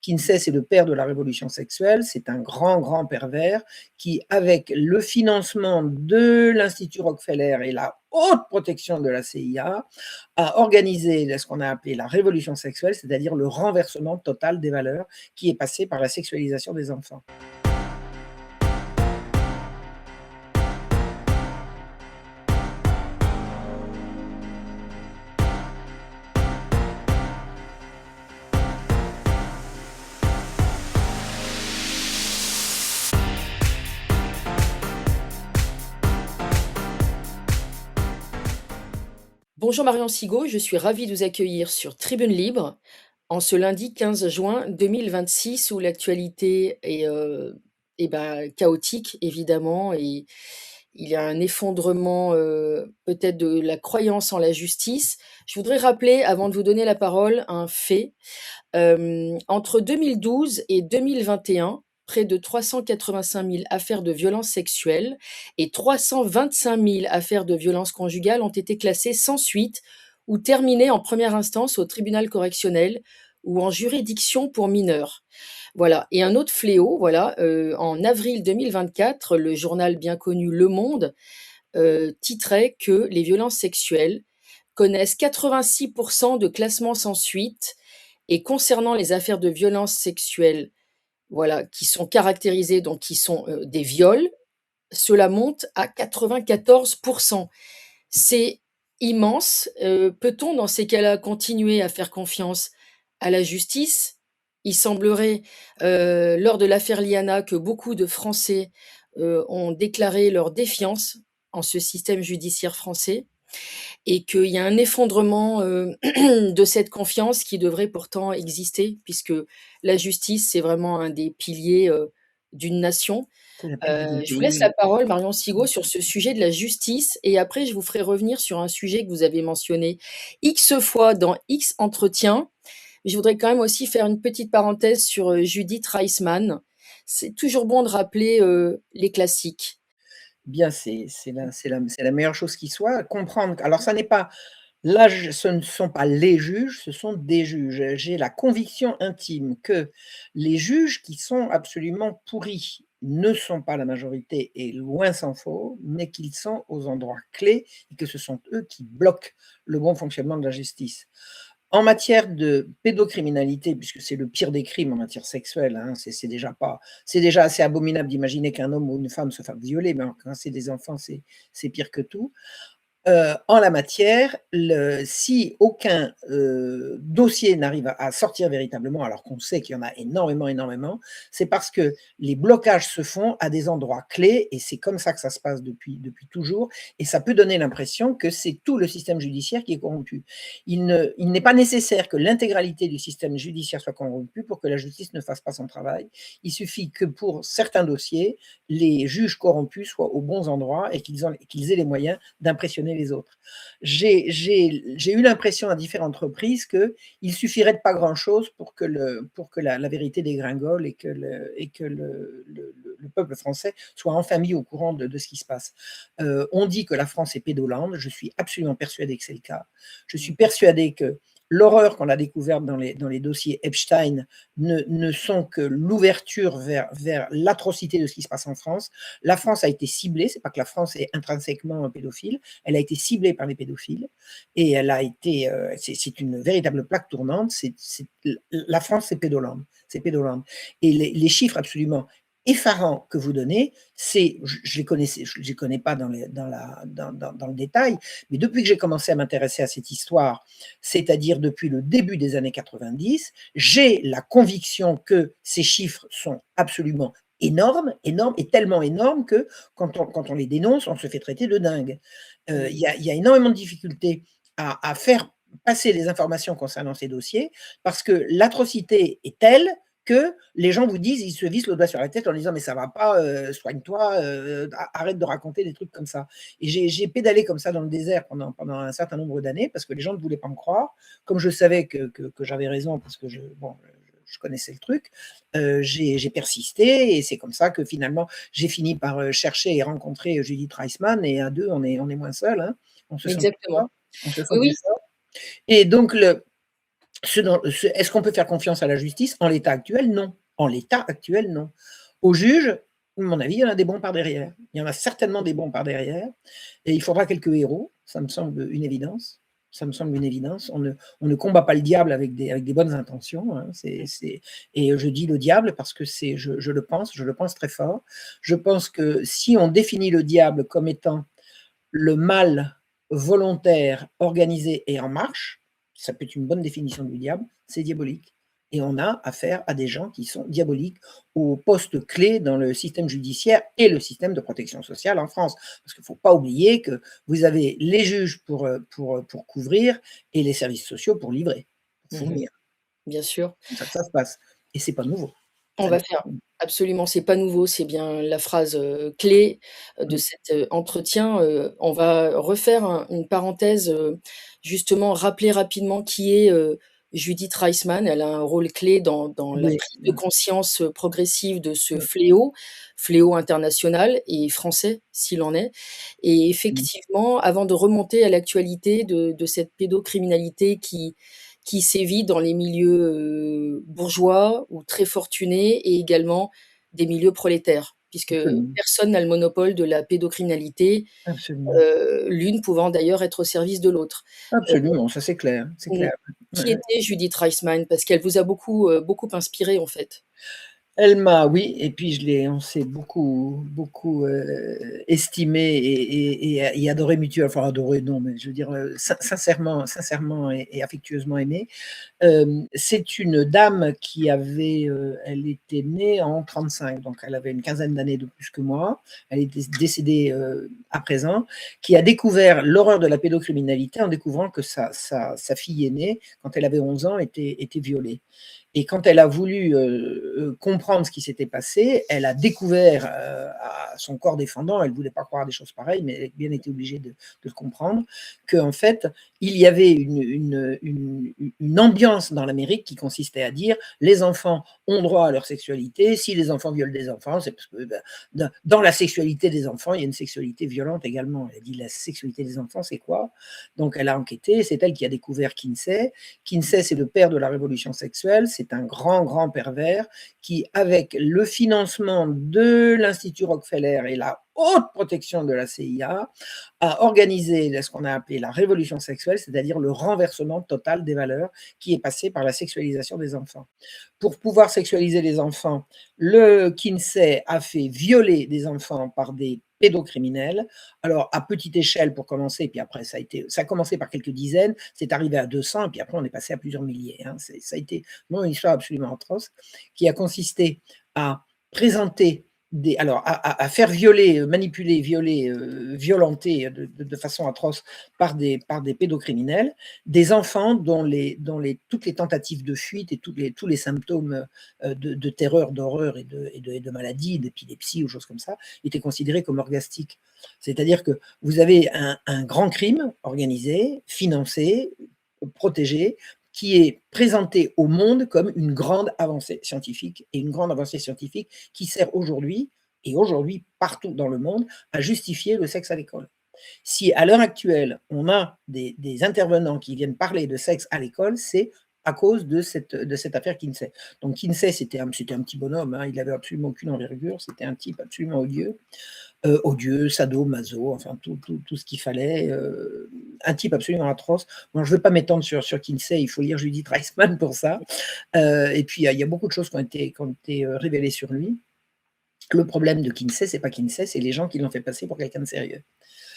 Kinsey, c'est le père de la révolution sexuelle, c'est un grand, grand pervers qui, avec le financement de l'Institut Rockefeller et la haute protection de la CIA, a organisé ce qu'on a appelé la révolution sexuelle, c'est-à-dire le renversement total des valeurs qui est passé par la sexualisation des enfants. Bonjour Marion Sigaud, je suis ravie de vous accueillir sur Tribune Libre en ce lundi 15 juin 2026 où l'actualité est chaotique évidemment et il y a un effondrement peut-être de la croyance en la justice. Je voudrais rappeler, avant de vous donner la parole, un fait. Entre 2012 et 2021, près de 385 000 affaires de violences sexuelles et 325 000 affaires de violences conjugales ont été classées sans suite ou terminées en première instance au tribunal correctionnel ou en juridiction pour mineurs. Voilà. Et un autre fléau, voilà, en avril 2024, le journal bien connu Le Monde titrait que les violences sexuelles connaissent 86% de classements sans suite et concernant les affaires de violences sexuelles, voilà, qui sont caractérisées, donc qui sont des viols, cela monte à 94%. C'est immense. Peut-on, dans ces cas-là, continuer à faire confiance à la justice? Il semblerait, lors de l'affaire Liana, que beaucoup de Français ont déclaré leur défiance en ce système judiciaire français et qu'il y a un effondrement de cette confiance qui devrait pourtant exister, puisque la justice, c'est vraiment un des piliers d'une nation. C'est la pilier du Je vous laisse la pays. parole, Marion Sigaud, sur ce sujet de la justice, et après, je vous ferai revenir sur un sujet que vous avez mentionné X fois dans X entretiens. Je voudrais quand même aussi faire une petite parenthèse sur Judith Reisman. C'est toujours bon de rappeler les classiques. Bien, c'est la meilleure chose qui soit. Comprendre. Alors, ça n'est pas. Là, ce ne sont pas les juges, ce sont des juges. J'ai la conviction intime que les juges qui sont absolument pourris ne sont pas la majorité et loin s'en faut, mais qu'ils sont aux endroits clés et que ce sont eux qui bloquent le bon fonctionnement de la justice. En matière de pédocriminalité, puisque c'est le pire des crimes en matière sexuelle, hein, c'est déjà assez abominable d'imaginer qu'un homme ou une femme se fasse violer, mais quand c'est des enfants, c'est pire que tout. En la matière, si aucun dossier n'arrive à sortir véritablement, alors qu'on sait qu'il y en a énormément, énormément, c'est parce que les blocages se font à des endroits clés et c'est comme ça que ça se passe depuis toujours. Et ça peut donner l'impression que c'est tout le système judiciaire qui est corrompu. Il n'est pas nécessaire que l'intégralité du système judiciaire soit corrompu pour que la justice ne fasse pas son travail. Il suffit que pour certains dossiers, les juges corrompus soient aux bons endroits et qu'ils aient les moyens d'impressionner les autres. J'ai eu l'impression à différentes reprises qu'il suffirait de pas grand-chose pour que la vérité dégringole et que le peuple français soit enfin mis au courant de ce qui se passe. On dit que la France est pédolande, je suis absolument persuadé que c'est le cas. Je suis persuadé que l'horreur qu'on a découverte dans les dossiers Epstein ne sont que l'ouverture vers l'atrocité de ce qui se passe en France. La France a été ciblée, c'est pas que la France est intrinsèquement pédophile, elle a été ciblée par les pédophiles et elle a été, c'est une véritable plaque tournante. La France, c'est pédolande, c'est pédolande. Et les chiffres absolument effarants que vous donnez, je les connais pas dans le détail, mais depuis que j'ai commencé à m'intéresser à cette histoire, c'est-à-dire depuis le début des années 90, j'ai la conviction que ces chiffres sont absolument énormes et tellement énormes que quand on les dénonce, on se fait traiter de dingue. Il y a énormément de difficultés à faire passer les informations concernant ces dossiers parce que l'atrocité est telle que les gens vous disent, ils se vissent le doigt sur la tête en disant mais ça va pas, soigne-toi, arrête de raconter des trucs comme ça. Et j'ai pédalé comme ça dans le désert pendant un certain nombre d'années parce que les gens ne voulaient pas me croire. Comme je savais que j'avais raison parce que je connaissais le truc, j'ai persisté et c'est comme ça que finalement j'ai fini par chercher et rencontrer Judith Reisman et à deux on est moins seuls, hein. On se sent plus fort. Exactement. On se sent Oui, plus oui. fort. Et donc Est-ce qu'on peut faire confiance à la justice? En l'état actuel, non. En l'état actuel, non. Aux juges, à mon avis, il y en a des bons par derrière. Il y en a certainement des bons par derrière et il faudra quelques héros, ça me semble une évidence. Ça me semble une évidence. On ne combat pas le diable avec des bonnes intentions, hein. Et je dis le diable parce que je le pense très fort. Je pense que si on définit le diable comme étant le mal volontaire, organisé et en marche, ça peut être une bonne définition du diable, c'est diabolique. Et on a affaire à des gens qui sont diaboliques au poste clé dans le système judiciaire et le système de protection sociale en France. Parce qu'il ne faut pas oublier que vous avez les juges pour couvrir et les services sociaux pour livrer, pour Mmh. fournir. Bien sûr. C'est comme ça que ça se passe. Et c'est pas nouveau. On Ça va n'est faire pas nouveau. absolument, c'est pas nouveau, c'est bien la phrase, clé, de Mmh. cet, entretien. On va refaire une parenthèse, justement rappeler rapidement qui est, Judith Reisman. Elle a un rôle clé dans la Oui, prise de conscience, progressive de ce fléau, fléau international et français s'il en est. Et mmh, effectivement, avant de remonter à l'actualité de cette pédocriminalité qui sévit dans les milieux, bourgeois ou très fortunés et également des milieux prolétaires, puisque absolument, personne n'a le monopole de la pédocriminalité, absolument. l'une pouvant d'ailleurs être au service de l'autre. Heu, Absolument, ça c'est clair, c'est mmh, clair. Ouais, qui ouais. était Judith Reisman? Parce qu'elle vous a beaucoup, beaucoup inspiré, en fait. Elle m'a oui et puis on s'est beaucoup, estimé et adoré mutuellement, enfin adoré non, mais je veux dire, sincèrement et affectueusement aimé. C'est une dame qui avait, elle était née en 35, donc elle avait une quinzaine d'années de plus que moi. Elle est décédée, à présent, qui a découvert l'horreur de la pédocriminalité en découvrant que sa fille aînée, quand elle avait 11 ans, était violée. Et quand elle a voulu, comprendre ce qui s'était passé, elle a découvert, à son corps défendant, elle ne voulait pas croire à des choses pareilles, mais elle a bien été obligée de le comprendre, qu'en fait, il y avait une ambiance dans l'Amérique qui consistait à dire: «Les enfants ont droit à leur sexualité, si les enfants violent des enfants, c'est parce que, bah, dans la sexualité des enfants, il y a une sexualité violente également». Elle a dit: «La sexualité des enfants, c'est quoi?» Donc elle a enquêté, c'est elle qui a découvert Kinsey. Kinsey, c'est le père de la révolution sexuelle, c'est un grand, grand pervers qui, avec le financement de l'Institut Rockefeller et la haute protection de la CIA, a organisé ce qu'on a appelé la révolution sexuelle, c'est-à-dire le renversement total des valeurs qui est passé par la sexualisation des enfants. Pour pouvoir sexualiser les enfants, le Kinsey a fait violer des enfants par des pédocriminels. Alors, à petite échelle pour commencer, puis après ça a commencé par quelques dizaines, c'est arrivé à 200 et puis après on est passé à plusieurs milliers, hein. Ça a été vraiment une histoire absolument atroce qui a consisté à présenter à faire violer, manipuler, violer, violenter de façon atroce par des pédocriminels, des enfants dont toutes les tentatives de fuite et tous les symptômes, de terreur, d'horreur et de maladie, d'épilepsie ou choses comme ça, étaient considérés comme orgastiques. C'est-à-dire que vous avez un grand crime organisé, financé, protégé, qui est présenté au monde comme une grande avancée scientifique et une grande avancée scientifique qui sert aujourd'hui partout dans le monde à justifier le sexe à l'école. Si à l'heure actuelle, on a des intervenants qui viennent parler de sexe à l'école, c'est à cause de cette affaire Kinsey. Donc Kinsey, c'était un petit bonhomme, hein, il n'avait absolument aucune envergure, c'était un type absolument odieux, sado-maso, enfin tout ce qu'il fallait, un type absolument atroce. Bon, je ne veux pas m'étendre sur Kinsey, il faut lire Judith Reisman pour ça. Et puis il y a beaucoup de choses qui ont été révélées sur lui. Le problème de Kinsey, c'est pas Kinsey, c'est les gens qui l'ont fait passer pour quelqu'un de sérieux.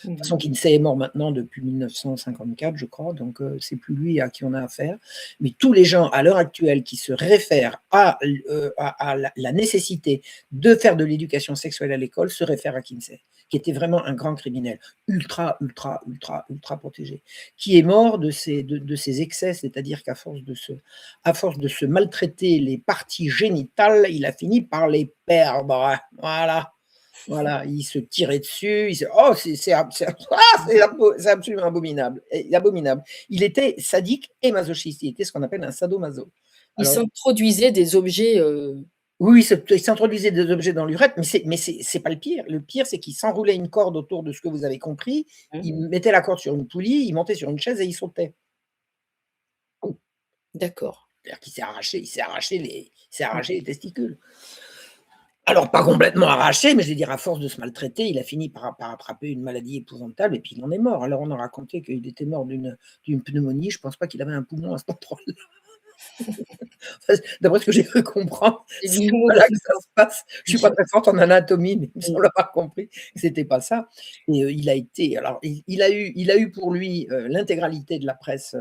De toute Mmh. façon, Kinsey est mort maintenant depuis 1954, je crois, donc c'est plus lui à qui on a affaire. Mais tous les gens à l'heure actuelle qui se réfèrent à la nécessité de faire de l'éducation sexuelle à l'école se réfèrent à Kinsey, qui était vraiment un grand criminel, ultra, ultra, ultra, ultra protégé, qui est mort de ses excès, c'est-à-dire à force de se maltraiter les parties génitales, il a fini par les perdre. Voilà. Voilà, il se tirait dessus, oh c'est absolument abominable et abominable. Il était sadique et masochiste, il était ce qu'on appelle un sadomaso. Il Alors s'introduisait des objets, oui, il s'introduisait des objets dans l'urètre, mais c'est pas le pire. Le pire, c'est qu'il s'enroulait une corde autour de ce que vous avez compris, mmh, il mettait la corde sur une poulie, il montait sur une chaise et il sautait. D'accord. C'est-à-dire qu'il s'est arraché les testicules. Alors pas complètement arraché, mais je veux dire à force de se maltraiter, il a fini par attraper une maladie épouvantable et puis il en est mort. Alors on a raconté qu'il était mort d'une pneumonie, je pense pas qu'il avait un poumon à cet endroit-là. Enfin, d'après ce que j'ai cru comprendre, C'est de c'est l'humour. pas là que ça se passe. Je suis pas très forte en anatomie, mais il me semble avoir compris que c'était pas ça et il a été alors il a eu pour lui, l'intégralité de la presse,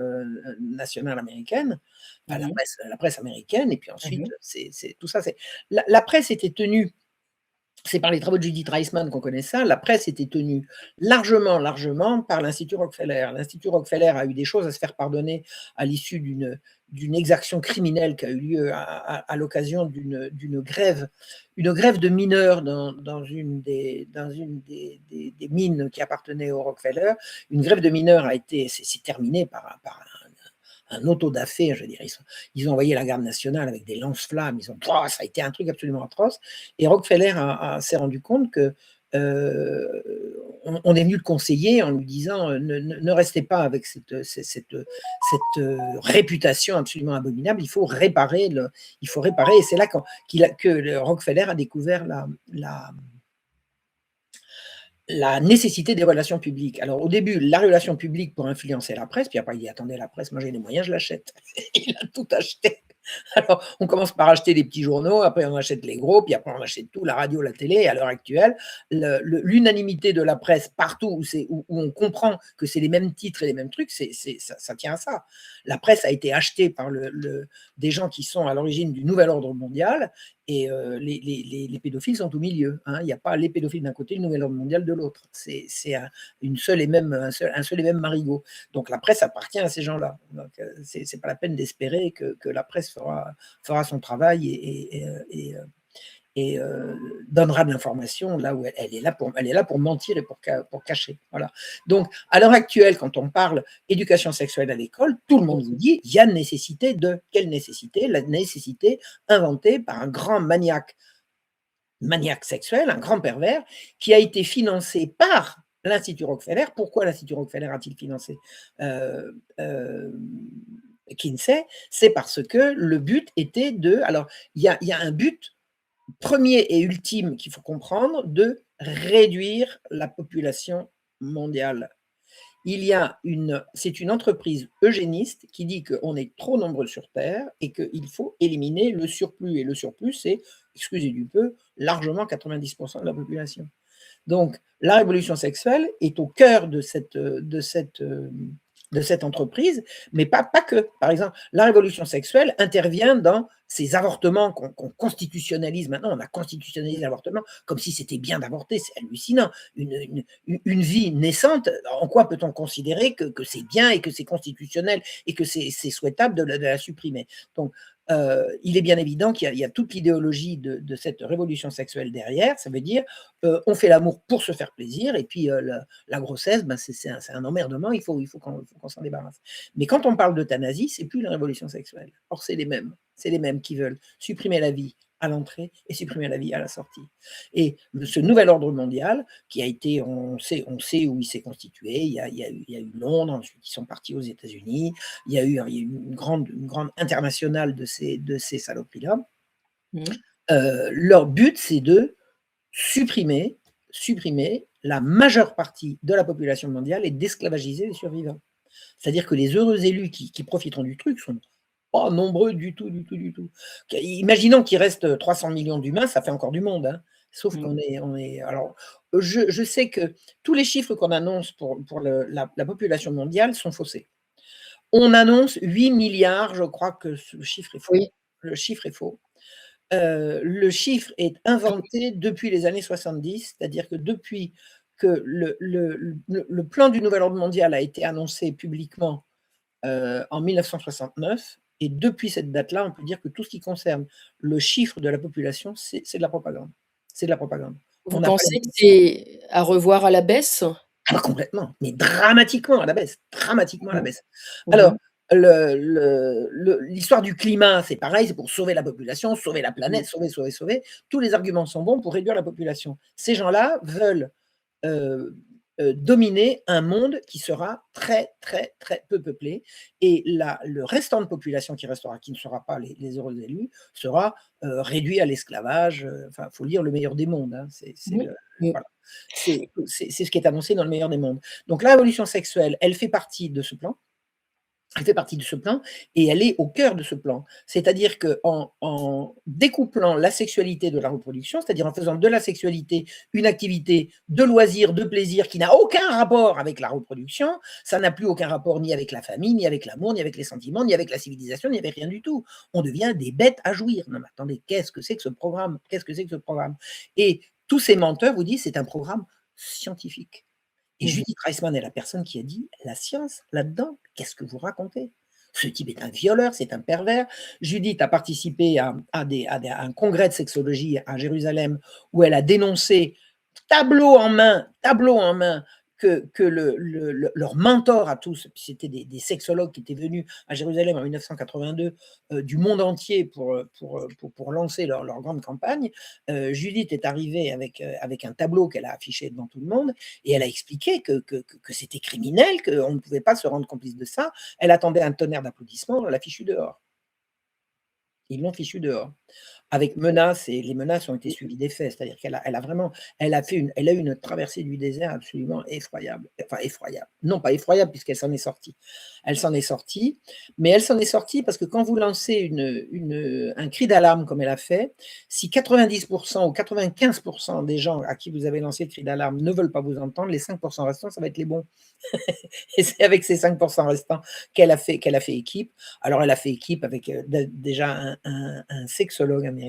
nationale américaine, enfin Mmh. la presse américaine et puis Mmh ensuite, mh. c'est tout ça, c'est la presse était tenue c'est par les travaux de Judith Reisman qu'on connaît ça. La presse était tenue largement par l'Institut Rockefeller. L'Institut Rockefeller a eu des choses à se faire pardonner à l'issue d'une exaction criminelle qui a eu lieu à l'occasion une grève de mineurs dans une des mines qui appartenaient au Rockefeller. Une grève de mineurs s'est terminée par un autodafé, je veux dire, ils ont envoyé la garde nationale avec des lance-flammes, ça a été un truc absolument atroce. Et Rockefeller s'est rendu compte que on est venu le conseiller en lui disant ne restez pas avec cette réputation absolument abominable, il faut réparer. Et c'est là que le Rockefeller a découvert la nécessité des relations publiques. Alors au début, la relation publique pour influencer la presse, puis après il dit: «Attendez, la presse, moi j'ai les moyens, je l'achète». Il a tout acheté. Alors on commence par acheter les petits journaux, après on achète les gros, puis après on achète tout, la radio, la télé. Et à l'heure actuelle, l'unanimité de la presse partout où on comprend que c'est les mêmes titres et les mêmes trucs, ça tient à ça. La presse a été achetée par des gens qui sont à l'origine du nouvel ordre mondial et les pédophiles sont au milieu, hein. Il n'y a pas les pédophiles d'un côté, le nouvel ordre mondial de l'autre. C'est une seule et même, un seul et même marigot. Donc la presse appartient à ces gens-là. Donc c'est pas la peine d'espérer que la presse fera son travail et donnera de l'information là où elle est là pour mentir et pour cacher. Voilà. Donc, à l'heure actuelle, quand on parle éducation sexuelle à l'école, tout le monde vous dit il y a nécessité de. Quelle nécessité? La nécessité inventée par un grand maniaque sexuel, un grand pervers, qui a été financé par l'Institut Rockefeller. Pourquoi l'Institut Rockefeller a-t-il financé Kinsey? C'est parce que le but était de. Alors, il y a un but premier et ultime qu'il faut comprendre, de réduire la population mondiale. C'est une entreprise eugéniste qui dit qu'on est trop nombreux sur Terre et qu'il faut éliminer le surplus. Et le surplus, c'est, excusez du peu, largement 90% de la population. Donc, la révolution sexuelle est au cœur de cette entreprise, mais pas que. Par exemple, la révolution sexuelle intervient dans ces avortements qu'on constitutionnalise. Maintenant, on a constitutionnalisé l'avortement comme si c'était bien d'avorter. C'est hallucinant. Une vie naissante, en quoi peut-on considérer que c'est bien et que c'est constitutionnel et que c'est souhaitable de la supprimer? Donc, il est bien évident qu'il y a toute l'idéologie de cette révolution sexuelle derrière. Ça veut dire on fait l'amour pour se faire plaisir et puis la grossesse, ben, c'est un emmerdement, il faut qu'on s'en débarrasse. Mais quand on parle d'euthanasie, c'est plus la révolution sexuelle. Or, c'est les mêmes qui veulent supprimer la vie à l'entrée et supprimer la vie à la sortie. Et ce nouvel ordre mondial, qui a été, on sait où il s'est constitué, il y a eu Londres, ensuite ils sont partis aux États-Unis, il y a eu une grande internationale de ces saloperies-là. Mmh. Leur but, c'est de supprimer la majeure partie de la population mondiale et d'esclavagiser les survivants. C'est-à-dire que les heureux élus qui profiteront du truc sont pas nombreux du tout, du tout, du tout. Imaginons qu'il reste 300 millions d'humains, ça fait encore du monde, hein. Sauf Mmh. qu'on est alors, je sais que tous les chiffres qu'on annonce pour la population mondiale sont faussés. On annonce 8 milliards, je crois que ce chiffre est faux. Oui. Le chiffre est faux. Le chiffre est inventé depuis les années 70, c'est-à-dire que depuis que le plan du nouvel ordre mondial a été annoncé publiquement, en 1969 et depuis cette date-là, on peut dire que tout ce qui concerne le chiffre de la population, c'est de la propagande. C'est de la propagande. On Vous n'a pas les pensez que c'est à revoir à la baisse? ah bah complètement, mais dramatiquement à la baisse, dramatiquement à la Mmh. baisse. Mmh Alors, mh. l'histoire du climat, c'est pareil, c'est pour sauver la population, sauver la Mmh. planète, sauver, sauver, sauver. Tous les arguments sont bons pour réduire la population. Ces gens-là veulent, heu dominer un monde qui sera très, très, très peu peuplé et le restant de population qui restera, qui ne sera pas les heureux élus, sera, réduit à l'esclavage, enfin, il faut lire Le Meilleur des mondes, hein, c'est Oui. le Mmh. voilà. C'est ce qui est annoncé dans Le Meilleur des mondes. Donc la révolution sexuelle, elle fait partie de ce plan. Elle fait partie de ce plan et elle est au cœur de ce plan. C'est-à-dire qu'en découplant la sexualité de la reproduction, c'est-à-dire en faisant de la sexualité une activité de loisir, de plaisir qui n'a aucun rapport avec la reproduction, ça n'a plus aucun rapport ni avec la famille, ni avec l'amour, ni avec les sentiments, ni avec la civilisation, ni avec rien du tout. On devient des bêtes à jouir. Non mais attendez, qu'est-ce que c'est que ce programme? Qu'est-ce que c'est que ce programme? Et tous ces menteurs vous disent: «C'est un programme scientifique». Et Mmh. Judith Reisman est la personne qui a dit: «La science, là-dedans, qu'est-ce que vous racontez? Ce type est un violeur, c'est un pervers». Judith a participé à un congrès de sexologie à Jérusalem où elle a dénoncé tableau en main, que leur mentor à tous, c'était des sexologues qui étaient venus à Jérusalem en 1982 du monde entier pour lancer leur grande campagne. Judith est arrivée avec un tableau qu'elle a affiché devant tout le monde et elle a expliqué que c'était criminel, qu'on ne pouvait pas se rendre complice de ça. Elle attendait un tonnerre d'applaudissements, on l'a fichue dehors. Ils l'ont fichue dehors. Avec menaces et les menaces ont été suivies des faits. C'est-à-dire elle a vraiment elle a eu une traversée du désert absolument effroyable. Enfin effroyable. Non, pas effroyable puisqu'elle s'en est sortie. Elle s'en est sortie, mais elle s'en est sortie parce que quand vous lancez un cri d'alarme comme elle a fait, si 90 ou 95 des gens à qui vous avez lancé le cri d'alarme ne veulent pas vous entendre, les 5 restants, ça va être les bons. Et c'est avec ces 5 restants qu'elle a fait équipe. Alors elle a fait équipe avec, déjà un sexologue américain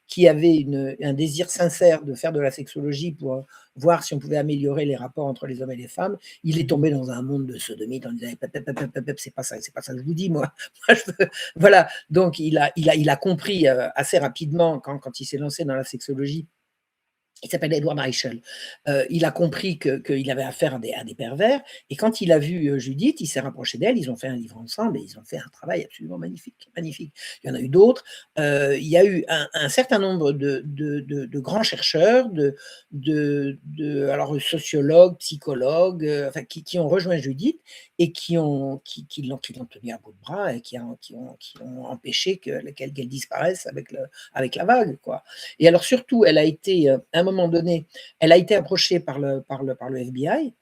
qui avait un désir sincère de faire de la sexologie pour, voir si on pouvait améliorer les rapports entre les hommes et les femmes. Il est tombé dans un monde de sodomite en disant: «Pep, pep, pep, pep, pep, c'est pas ça que je vous dis moi. Moi je veux» voilà, donc il a compris, assez rapidement quand il s'est lancé dans la sexologie. Il s'appelle Edward Reichel. Il a compris qu'il avait affaire à des pervers et quand il a vu, Judith, il s'est rapproché d'elle, ils ont fait un livre ensemble et ils ont fait un travail absolument magnifique, magnifique. Il y en a eu d'autres. Il y a eu un certain nombre de grands chercheurs, alors sociologues, psychologues, enfin qui ont rejoint Judith et qui l'ont tenue à bout de bras et qui ont empêché qu'elle disparaisse avec la vague, quoi. Et alors surtout, elle a été, à un moment donné, elle a été approchée par le FBI.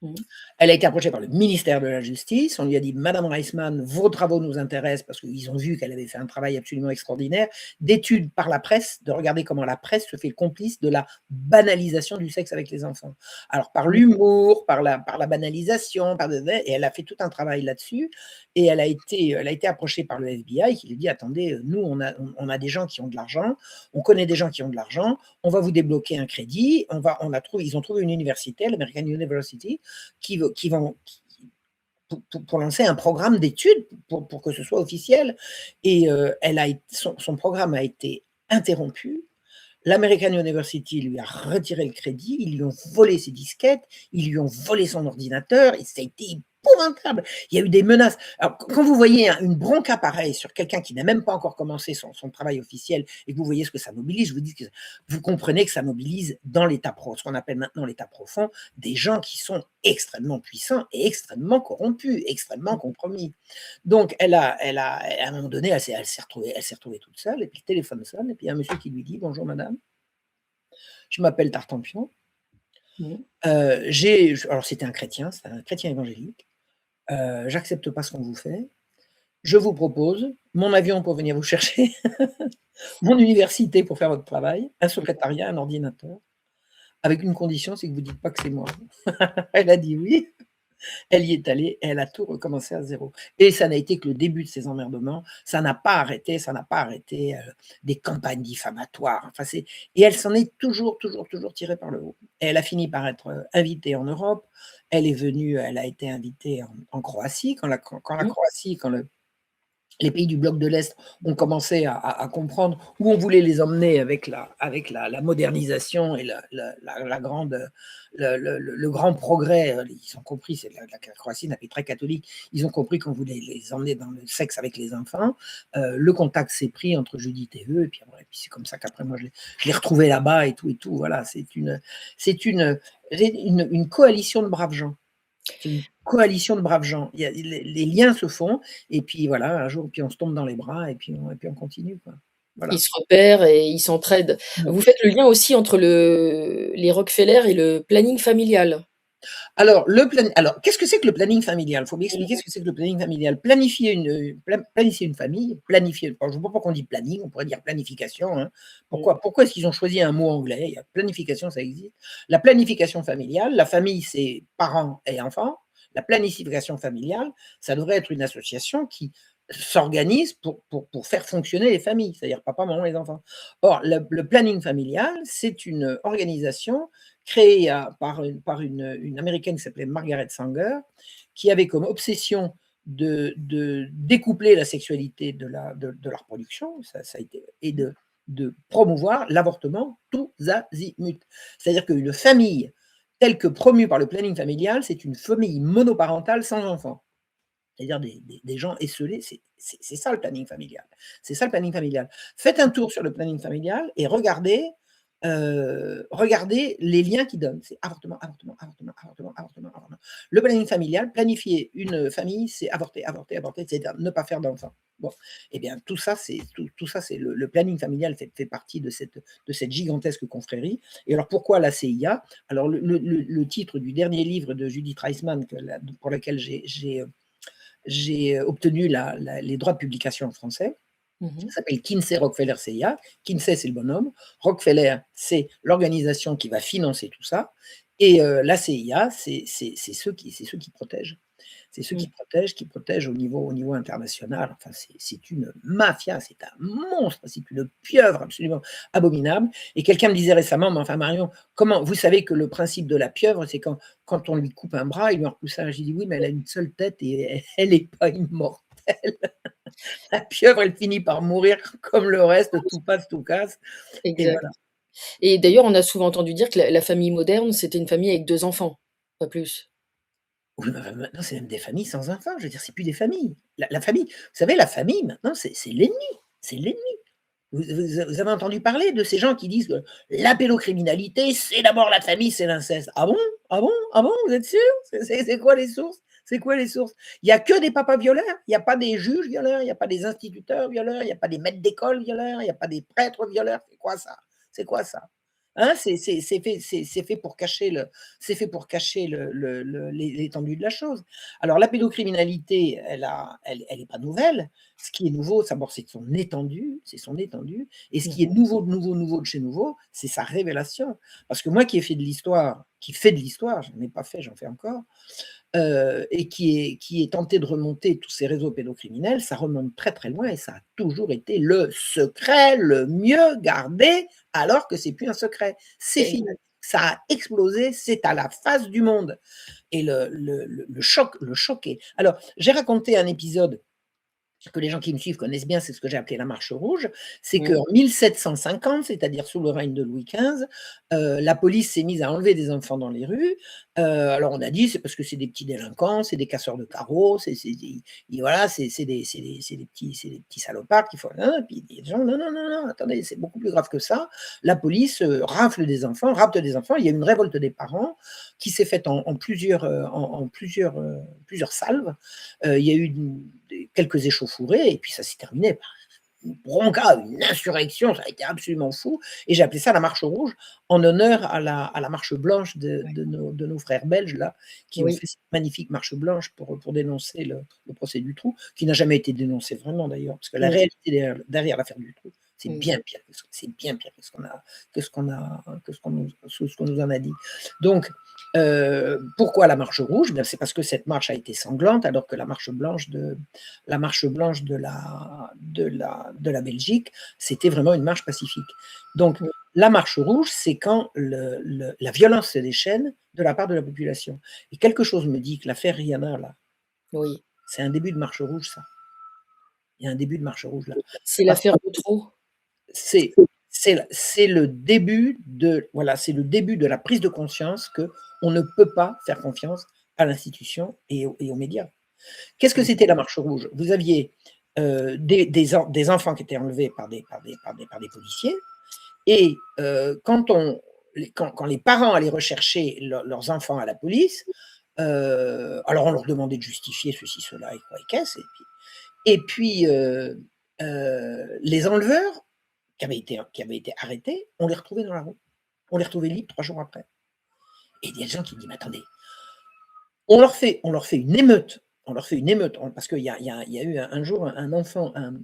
Mmh. Elle a été approchée par le ministère de la Justice. On lui a dit: «Madame Reisman, vos travaux nous intéressent», parce qu'ils ont vu qu'elle avait fait un travail absolument extraordinaire, d'études par la presse, de regarder comment la presse se fait complice de la banalisation du sexe avec les enfants. Alors par Mmh. l'humour, par la banalisation, et elle a fait tout un travail là-dessus et elle a été approchée par le FBI qui lui dit: «Attendez, nous on a des gens qui ont de l'argent, on connaît des gens qui ont de l'argent, on va vous débloquer un crédit, ils ont trouvé une université, l'American University, qui vont pour lancer un programme d'études pour que ce soit officiel. Et son programme a été interrompu. L'American University lui a retiré le crédit, ils lui ont volé ses disquettes, ils lui ont volé son ordinateur et ça a été épouvantable. Il y a eu des menaces. Alors, quand vous voyez une bronca pareille sur quelqu'un qui n'a même pas encore commencé son travail officiel et que vous voyez ce que ça mobilise, je vous dis que vous comprenez que ça mobilise dans l'état ce qu'on appelle maintenant l'état profond, des gens qui sont extrêmement puissants et extrêmement corrompus, extrêmement compromis. Donc, à un moment donné, elle s'est retrouvée toute seule et puis le téléphone sonne et puis il y a un monsieur qui lui dit: «Bonjour madame, je m'appelle Tartampion, Mmh. alors c'était un chrétien évangélique, j'accepte pas ce qu'on vous fait. Je vous propose mon avion pour venir vous chercher, mon université pour faire votre travail, un secrétariat, un ordinateur, avec une condition, c'est que vous dites pas que c'est moi». Elle a dit oui. Elle y est allée et elle a tout recommencé à zéro. Et ça n'a été que le début de ses emmerdements. Ça n'a pas arrêté, des campagnes diffamatoires. Enfin, et elle s'en est toujours, toujours, toujours tirée par le haut. Et elle a fini par être, invitée en Europe. Elle a été invitée en Croatie quand la Mmh. Croatie, quand les pays du bloc de l'Est ont commencé à comprendre où on voulait les emmener avec la modernisation et la grande, le grand progrès. Ils ont compris, la Croatie est un pays très catholique, ils ont compris qu'on voulait les emmener dans le sexe avec les enfants. Le contact s'est pris entre Judith et eux, et puis c'est comme ça qu'après, moi, je l'ai retrouvé là-bas et tout, et tout. Voilà, c'est une coalition de braves gens. C'est une coalition de braves gens. Les liens se font, et puis voilà, un jour, puis on se tombe dans les bras, et puis on continue, quoi. Ils Voilà. se repèrent et ils s'entraident. Vous faites le lien aussi entre les Rockefeller et le planning familial. Alors, qu'est-ce que c'est que le planning familial? Il faut m'expliquer ce que c'est que le planning familial. Planifier une famille, planifier. Alors, je ne sais pas pourquoi on dit planning, on pourrait dire planification. Hein. Pourquoi est-ce qu'ils ont choisi un mot anglais? Il y a planification, ça existe. La planification familiale, la famille, c'est parents et enfants. La planification familiale, ça devrait être une association qui s'organise pour faire fonctionner les familles, c'est-à-dire papa, maman, les enfants. Or, le planning familial, c'est une organisation créée par une Américaine qui s'appelait Margaret Sanger, qui avait comme obsession de découpler la sexualité de la reproduction, ça a été, et de promouvoir l'avortement tous azimuts. C'est-à-dire qu'une famille telle que promue par le planning familial, c'est une famille monoparentale sans enfants. C'est-à-dire des gens esseulés, c'est ça le planning familial. C'est ça le planning familial. Faites un tour sur le planning familial et regardez les liens qu'il donne. C'est avortement, avortement, avortement, avortement, avortement, avortement. Le planning familial, planifier une famille, c'est avorter, avorter, avorter, c'est-à-dire ne pas faire d'enfants. Bon, eh bien, tout ça, c'est le planning familial fait partie de cette gigantesque confrérie. Et alors, pourquoi la CIA? Alors, le titre du dernier livre de Judith Reisman, pour lequel j'ai obtenu les droits de publication en français. Ça s'appelle Kinsey Rockefeller CIA. Kinsey, c'est le bonhomme. Rockefeller, c'est l'organisation qui va financer tout ça. Et la CIA, c'est ceux qui protègent. C'est ceux qui protègent au niveau international. Enfin, c'est une mafia, c'est un monstre, c'est une pieuvre absolument abominable. Et quelqu'un me disait récemment, mais enfin Marion, comment vous savez que le principe de la pieuvre, c'est quand on lui coupe un bras, il lui en repousse un. J'ai dit oui, mais elle a une seule tête et elle n'est pas immortelle. La pieuvre, elle finit par mourir comme le reste, tout passe, tout casse. Et Exact. voilà. Et d'ailleurs, on a souvent entendu dire que la famille moderne, c'était une famille avec 2 enfants, pas plus. Oui, mais maintenant, c'est même des familles sans enfants. Je veux dire, c'est plus des familles. La famille, vous savez, la famille, maintenant, c'est l'ennemi. C'est l'ennemi. Vous avez entendu parler de ces gens qui disent que la pédocriminalité, c'est d'abord la famille, c'est l'inceste. Ah bon? Ah bon? Ah bon? Vous êtes sûr? C'est quoi les sources? C'est quoi les sources? Il n'y a que des papas violeurs. Il n'y a pas des juges violeurs. Il n'y a pas des instituteurs violeurs. Il n'y a pas des maîtres d'école violeurs. Il n'y a pas des prêtres violeurs. C'est quoi ça? C'est quoi ça? Hein, c'est fait pour cacher l'étendue de la chose. Alors la pédocriminalité, elle est pas nouvelle. Ce qui est nouveau, d'abord, c'est son étendue, et ce qui est nouveau, de nouveau, nouveau de chez nouveau, c'est sa révélation. Parce que moi qui fait de l'histoire, je n'en ai pas fait, j'en fais encore, et qui est tenté de remonter tous ces réseaux pédocriminels, ça remonte très très loin et ça a toujours été le secret le mieux gardé, alors que c'est plus un secret. C'est fini. Ça a explosé, c'est à la face du monde. Et le choc est. Alors, j'ai raconté un épisode que les gens qui me suivent connaissent bien, c'est ce que j'ai appelé la marche rouge. C'est qu'en 1750, c'est-à-dire sous le règne de Louis XV, la police s'est mise à enlever des enfants dans les rues. Alors on a dit c'est parce que c'est des petits délinquants, c'est des casseurs de carreaux, voilà, c'est des petits salopards qu'il faut. Hein, puis les gens, non, non, non, non, attendez, c'est beaucoup plus grave que ça. La police rapte des enfants. Il y a eu une révolte des parents qui s'est faite en plusieurs salves. Il y a eu quelques échauffourées, et puis ça s'est terminé par une bronca, une insurrection, ça a été absolument fou. Et j'ai appelé ça la marche rouge, en honneur à la marche blanche de nos frères belges, là, qui ont fait cette magnifique marche blanche pour dénoncer le procès du Trou, qui n'a jamais été dénoncé vraiment d'ailleurs, parce que la réalité derrière l'affaire du Trou, c'est bien pire que ce qu'on nous en a dit. Donc, pourquoi la marche rouge? C'est parce que cette marche a été sanglante, alors que la marche blanche de la Belgique, c'était vraiment une marche pacifique. Donc, la marche rouge, c'est quand la violence se déchaîne de la part de la population. Et quelque chose me dit que l'affaire Rihanna, là, c'est un début de marche rouge, ça. Il y a un début de marche rouge là. C'est Parce l'affaire Outreau. c'est c'est le début de voilà, c'est le début de la prise de conscience qu'on ne peut pas faire confiance à l'institution et aux médias. Qu'est-ce que Mmh. c'était la marche rouge? Vous aviez, des enfants qui étaient enlevés par des policiers et quand les parents allaient rechercher leurs enfants à la police, alors on leur demandait de justifier ceci, cela et quoi et qu'est-ce et puis, les enleveurs qui avaient été arrêtés, on les retrouvait dans la rue. On les retrouvait libres 3 jours après et il y a des gens qui disent: «Mais attendez, on leur fait une émeute, on leur fait une émeute», parce qu'il y a eu un jour un enfant, un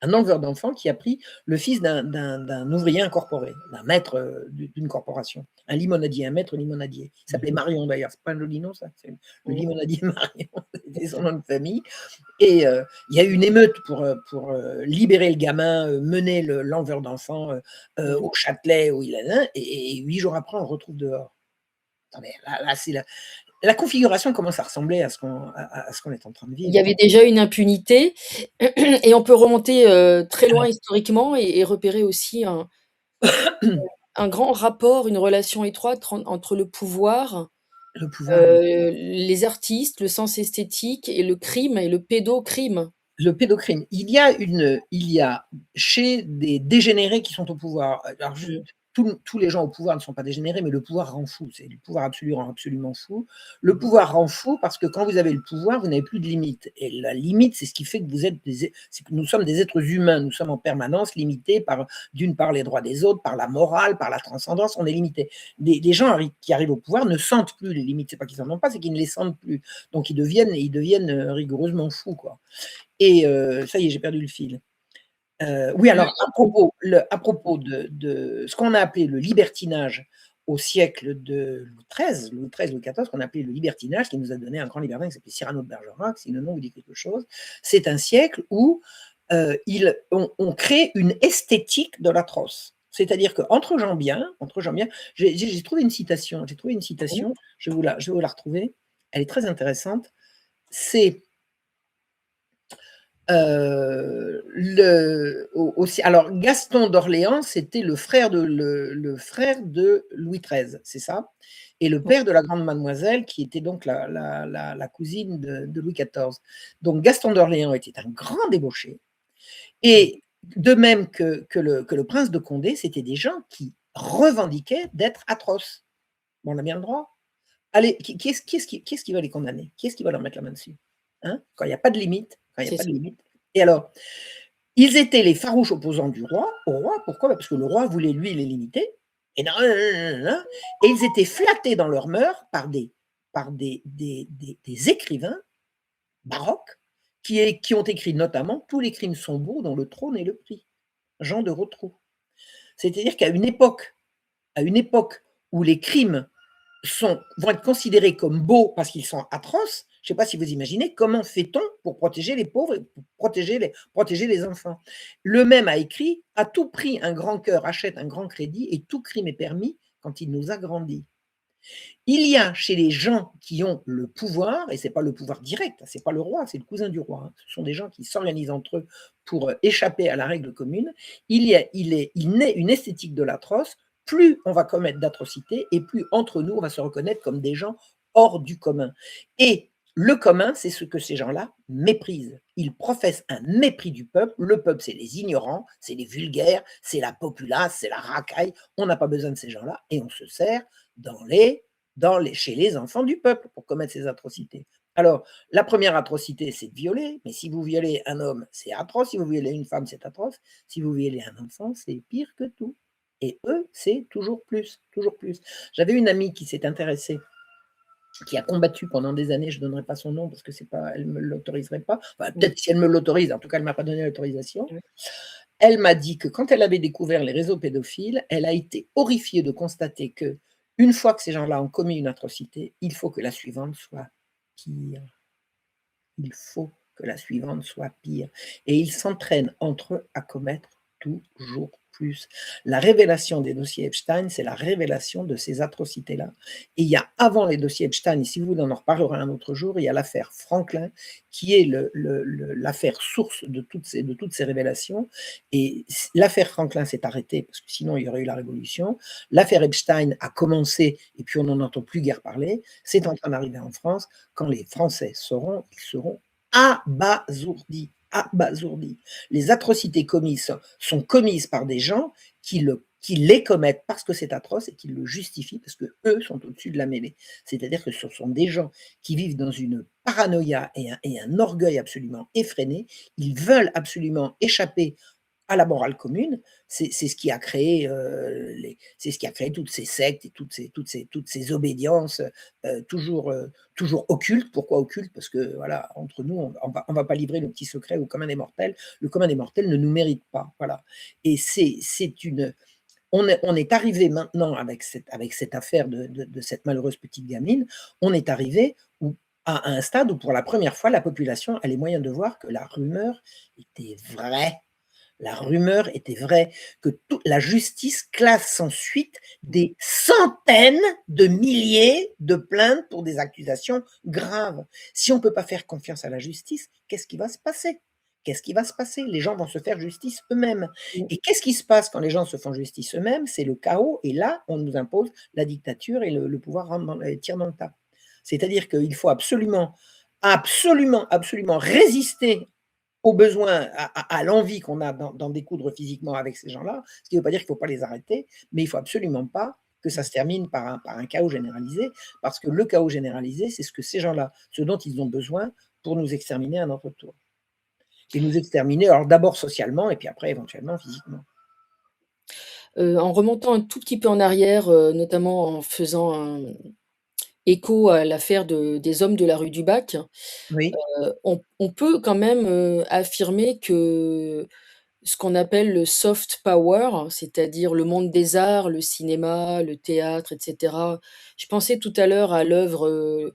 un enleveur d'enfants qui a pris le fils d'un ouvrier incorporé, d'un maître, d'une corporation, un limonadier, un maître limonadier. Il s'appelait Mmh. Marion d'ailleurs, c'est pas un joli nom ça? C'est le Mmh. limonadier Marion, c'était son nom de famille et il y a eu une émeute pour, libérer le gamin, mener l'enleveur d'enfants, Mmh. au Châtelet où il a et 8 jours après on le retrouve dehors. Attendez, là c'est la configuration commence à ressembler à ce qu'on est en train de Il y vivre. avait déjà une impunité et on peut remonter, très loin historiquement et repérer aussi un grand rapport, une relation étroite entre le pouvoir, Le pouvoir et le les artistes, le sens esthétique et le crime et le pédocrime. pédocrime. Il y a chez des dégénérés qui sont au pouvoir, alors je Mmh. tous les gens au pouvoir ne sont pas dégénérés, mais le pouvoir rend fou. C'est le pouvoir absolu rend absolument fou. Le pouvoir rend fou parce que quand vous avez le pouvoir, vous n'avez plus de limite et la limite, c'est ce qui fait que vous êtes c'est que nous sommes des êtres humains. Nous sommes en permanence limités par, d'une part, les droits des autres, par la morale, par la transcendance, on est limité. Les gens qui arrivent au pouvoir ne sentent plus les limites. C'est pas qu'ils en ont pas, c'est qu'ils ne les sentent plus. Donc ils deviennent, rigoureusement fous, quoi. Et ça y est, j'ai perdu le fil. Oui, alors à propos de ce qu'on a appelé le libertinage au siècle de Louis XIV, qu'on a appelé le libertinage, qui nous a donné un grand libertin qui s'appelait Cyrano de Bergerac, si le nom vous dit quelque chose. C'est un siècle où, on crée une esthétique de l'atroce. C'est-à-dire qu'entre gens bien j'ai trouvé une Mmh. citation, je vais vous la retrouver, elle est très intéressante. C'est le au aussi alors Gaston d'Orléans, c'était le frère de Louis XIII, c'est ça? Et le père de la grande mademoiselle qui était donc la cousine de Louis XIV. Donc Gaston d'Orléans était un grand débauché Mmh. et de même que le prince de Condé, c'était des gens qui revendiquaient d'être atroces. Bon, on a bien le droit. Allez, qui est-ce qui va les condamner? Qui est-ce qui va leur mettre la main dessus? Hein? Quand il y a pas de limite, quand il y a C'est pas de ça. limite et alors, ils étaient les farouches opposants au roi, pourquoi? Bah, parce que le roi voulait, lui, les limiter et et ils étaient flattés dans leurs mœurs par des écrivains baroques qui ont écrit notamment «Tous les crimes sont beaux dont le trône est le prix», Jean de Rotrou. C'est-à-dire qu'à une époque où les crimes vont être considérés comme beaux parce qu'ils sont atroces. Je ne sais pas si vous imaginez comment fait-on pour protéger les pauvres et pour protéger les enfants. Le même a écrit: «À tout prix un grand cœur achète un grand crédit et tout crime est permis quand il nous agrandit». Il y a chez les gens qui ont le pouvoir, et c'est pas le pouvoir direct, c'est pas le roi, c'est le cousin du roi, hein. Ce sont des gens qui s'organisent entre eux pour, échapper à la règle commune. Il naît une esthétique de l'atroce. Plus on va commettre d'atrocités et plus entre nous, on va se reconnaître comme des gens hors du commun et le commun, c'est ce que ces gens-là méprisent. Ils professent un mépris du peuple. Le peuple, c'est les ignorants, c'est les vulgaires, c'est la populace, c'est la racaille. On n'a pas besoin de ces gens-là et on se sert dans les chez les enfants du peuple pour commettre ces atrocités. Alors, la première atrocité, c'est de violer, mais si vous violez un homme, c'est atroce, si vous violez une femme, c'est atroce, si vous violez un enfant, c'est pire que tout. Et eux, c'est toujours plus, toujours plus. J'avais une amie qui s'est intéressée, qui a combattu pendant des années, je ne donnerai pas son nom parce que c'est pas, elle ne me l'autoriserait pas. Enfin, Mmh. peut-être si elle me l'autorise, en tout cas, elle ne m'a pas donné l'autorisation. Ouais. Elle m'a dit que quand elle avait découvert les réseaux pédophiles, elle a été horrifiée de constater que, une fois que ces gens-là ont commis une atrocité, il faut que la suivante soit pire. Il faut que la suivante soit pire et ils s'entraînent entre eux à commettre toujours plus. La révélation des dossiers Epstein, c'est la révélation de ces atrocités-là. Et il y a avant les dossiers Epstein, et si vous voulez, on en reparlera un autre jour, il y a l'affaire Franklin, qui est l'affaire source de toutes ces révélations. Et l'affaire Franklin s'est arrêtée, parce que sinon il y aurait eu la révolution. L'affaire Epstein a commencé, et puis on n'en entend plus guère parler. C'est en train d'arriver en France. Quand les Français sauront, ils seront abasourdis. Abasourdis. Les atrocités commises sont commises par des gens qui les commettent parce que c'est atroce et qui le justifient parce que eux sont au-dessus de la mêlée. C'est-à-dire que ce sont des gens qui vivent dans une paranoïa et un orgueil absolument effréné. Ils veulent absolument échapper à la morale commune. C'est ce qui a créé c'est ce qui a créé toutes ces sectes et toutes ces obédiences toujours occultes. Pourquoi occultes? Parce que voilà, entre nous, on va pas livrer le petit secret au commun des mortels. Le commun des mortels ne nous mérite pas. Voilà. Et on est arrivé maintenant avec cette affaire de cette malheureuse petite gamine, on est arrivé à un stade où pour la première fois, la population a les moyens de voir que la rumeur était vraie. La rumeur était vraie, que la justice classe sans suite des centaines de milliers de plaintes pour des accusations graves. Si on ne peut pas faire confiance à la justice, qu'est-ce qui va se passer? Qu'est-ce qui va se passer? Les gens vont se faire justice eux-mêmes. Et qu'est-ce qui se passe quand les gens se font justice eux-mêmes? C'est le chaos, et là, on nous impose la dictature et le pouvoir tire dans le tas. C'est-à-dire qu'il faut absolument, absolument, absolument résister au besoin, à l'envie qu'on a d'en découdre physiquement avec ces gens-là, ce qui ne veut pas dire qu'il ne faut pas les arrêter, mais il ne faut absolument pas que ça se termine par un chaos généralisé, parce que le chaos généralisé, c'est ce que ces gens-là, ce dont ils ont besoin pour nous exterminer à notre tour. Et nous exterminer, alors d'abord socialement, et puis après éventuellement physiquement. En remontant un tout petit peu en arrière, notamment en faisant un écho à l'affaire des hommes de la rue du Bac, Oui, on peut quand même, affirmer que ce qu'on appelle le soft power, c'est-à-dire le monde des arts, le cinéma, le théâtre et cetera. Je pensais tout à l'heure à l'œuvre,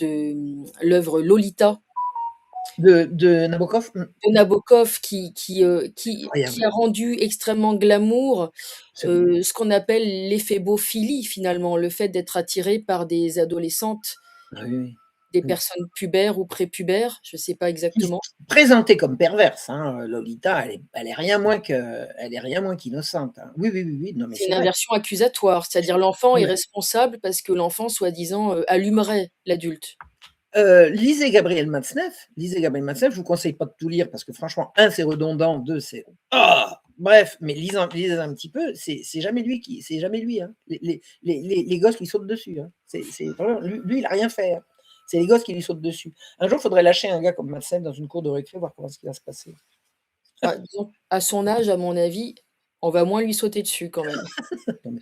l'œuvre Lolita de Nabokov, de Nabokov qui incroyable, a rendu extrêmement glamour, absolument. ce qu'on appelle l'éphébo-philie finalement, le fait d'être attiré par des adolescentes, Ah oui, oui. des Oui. personnes pubères ou prépubères, je ne sais pas exactement. Présentée comme perverse, hein, Lolita, elle est rien moins qu'innocente, hein. Oui, oui, oui, oui, non mais C'est c'est une vrai. inversion accusatoire, c'est-à-dire l'enfant est Ouais. responsable parce que l'enfant soi-disant, allumerait l'adulte. Lisez Gabriel Matzneff, je vous conseille pas de tout lire parce que franchement, 1 c'est redondant, 2 c'est bref, mais lisez un petit peu, c'est jamais lui, hein. Les gosses lui sautent dessus, hein. C'est vraiment lui, il a rien fait, hein. C'est les gosses qui lui sautent dessus. Un jour, il faudrait lâcher un gars comme Matzneff dans une cour de récré, voir comment ce qui va se passer. Bah, disons, à son âge, à mon avis, on va moins lui sauter dessus quand même. Non, mais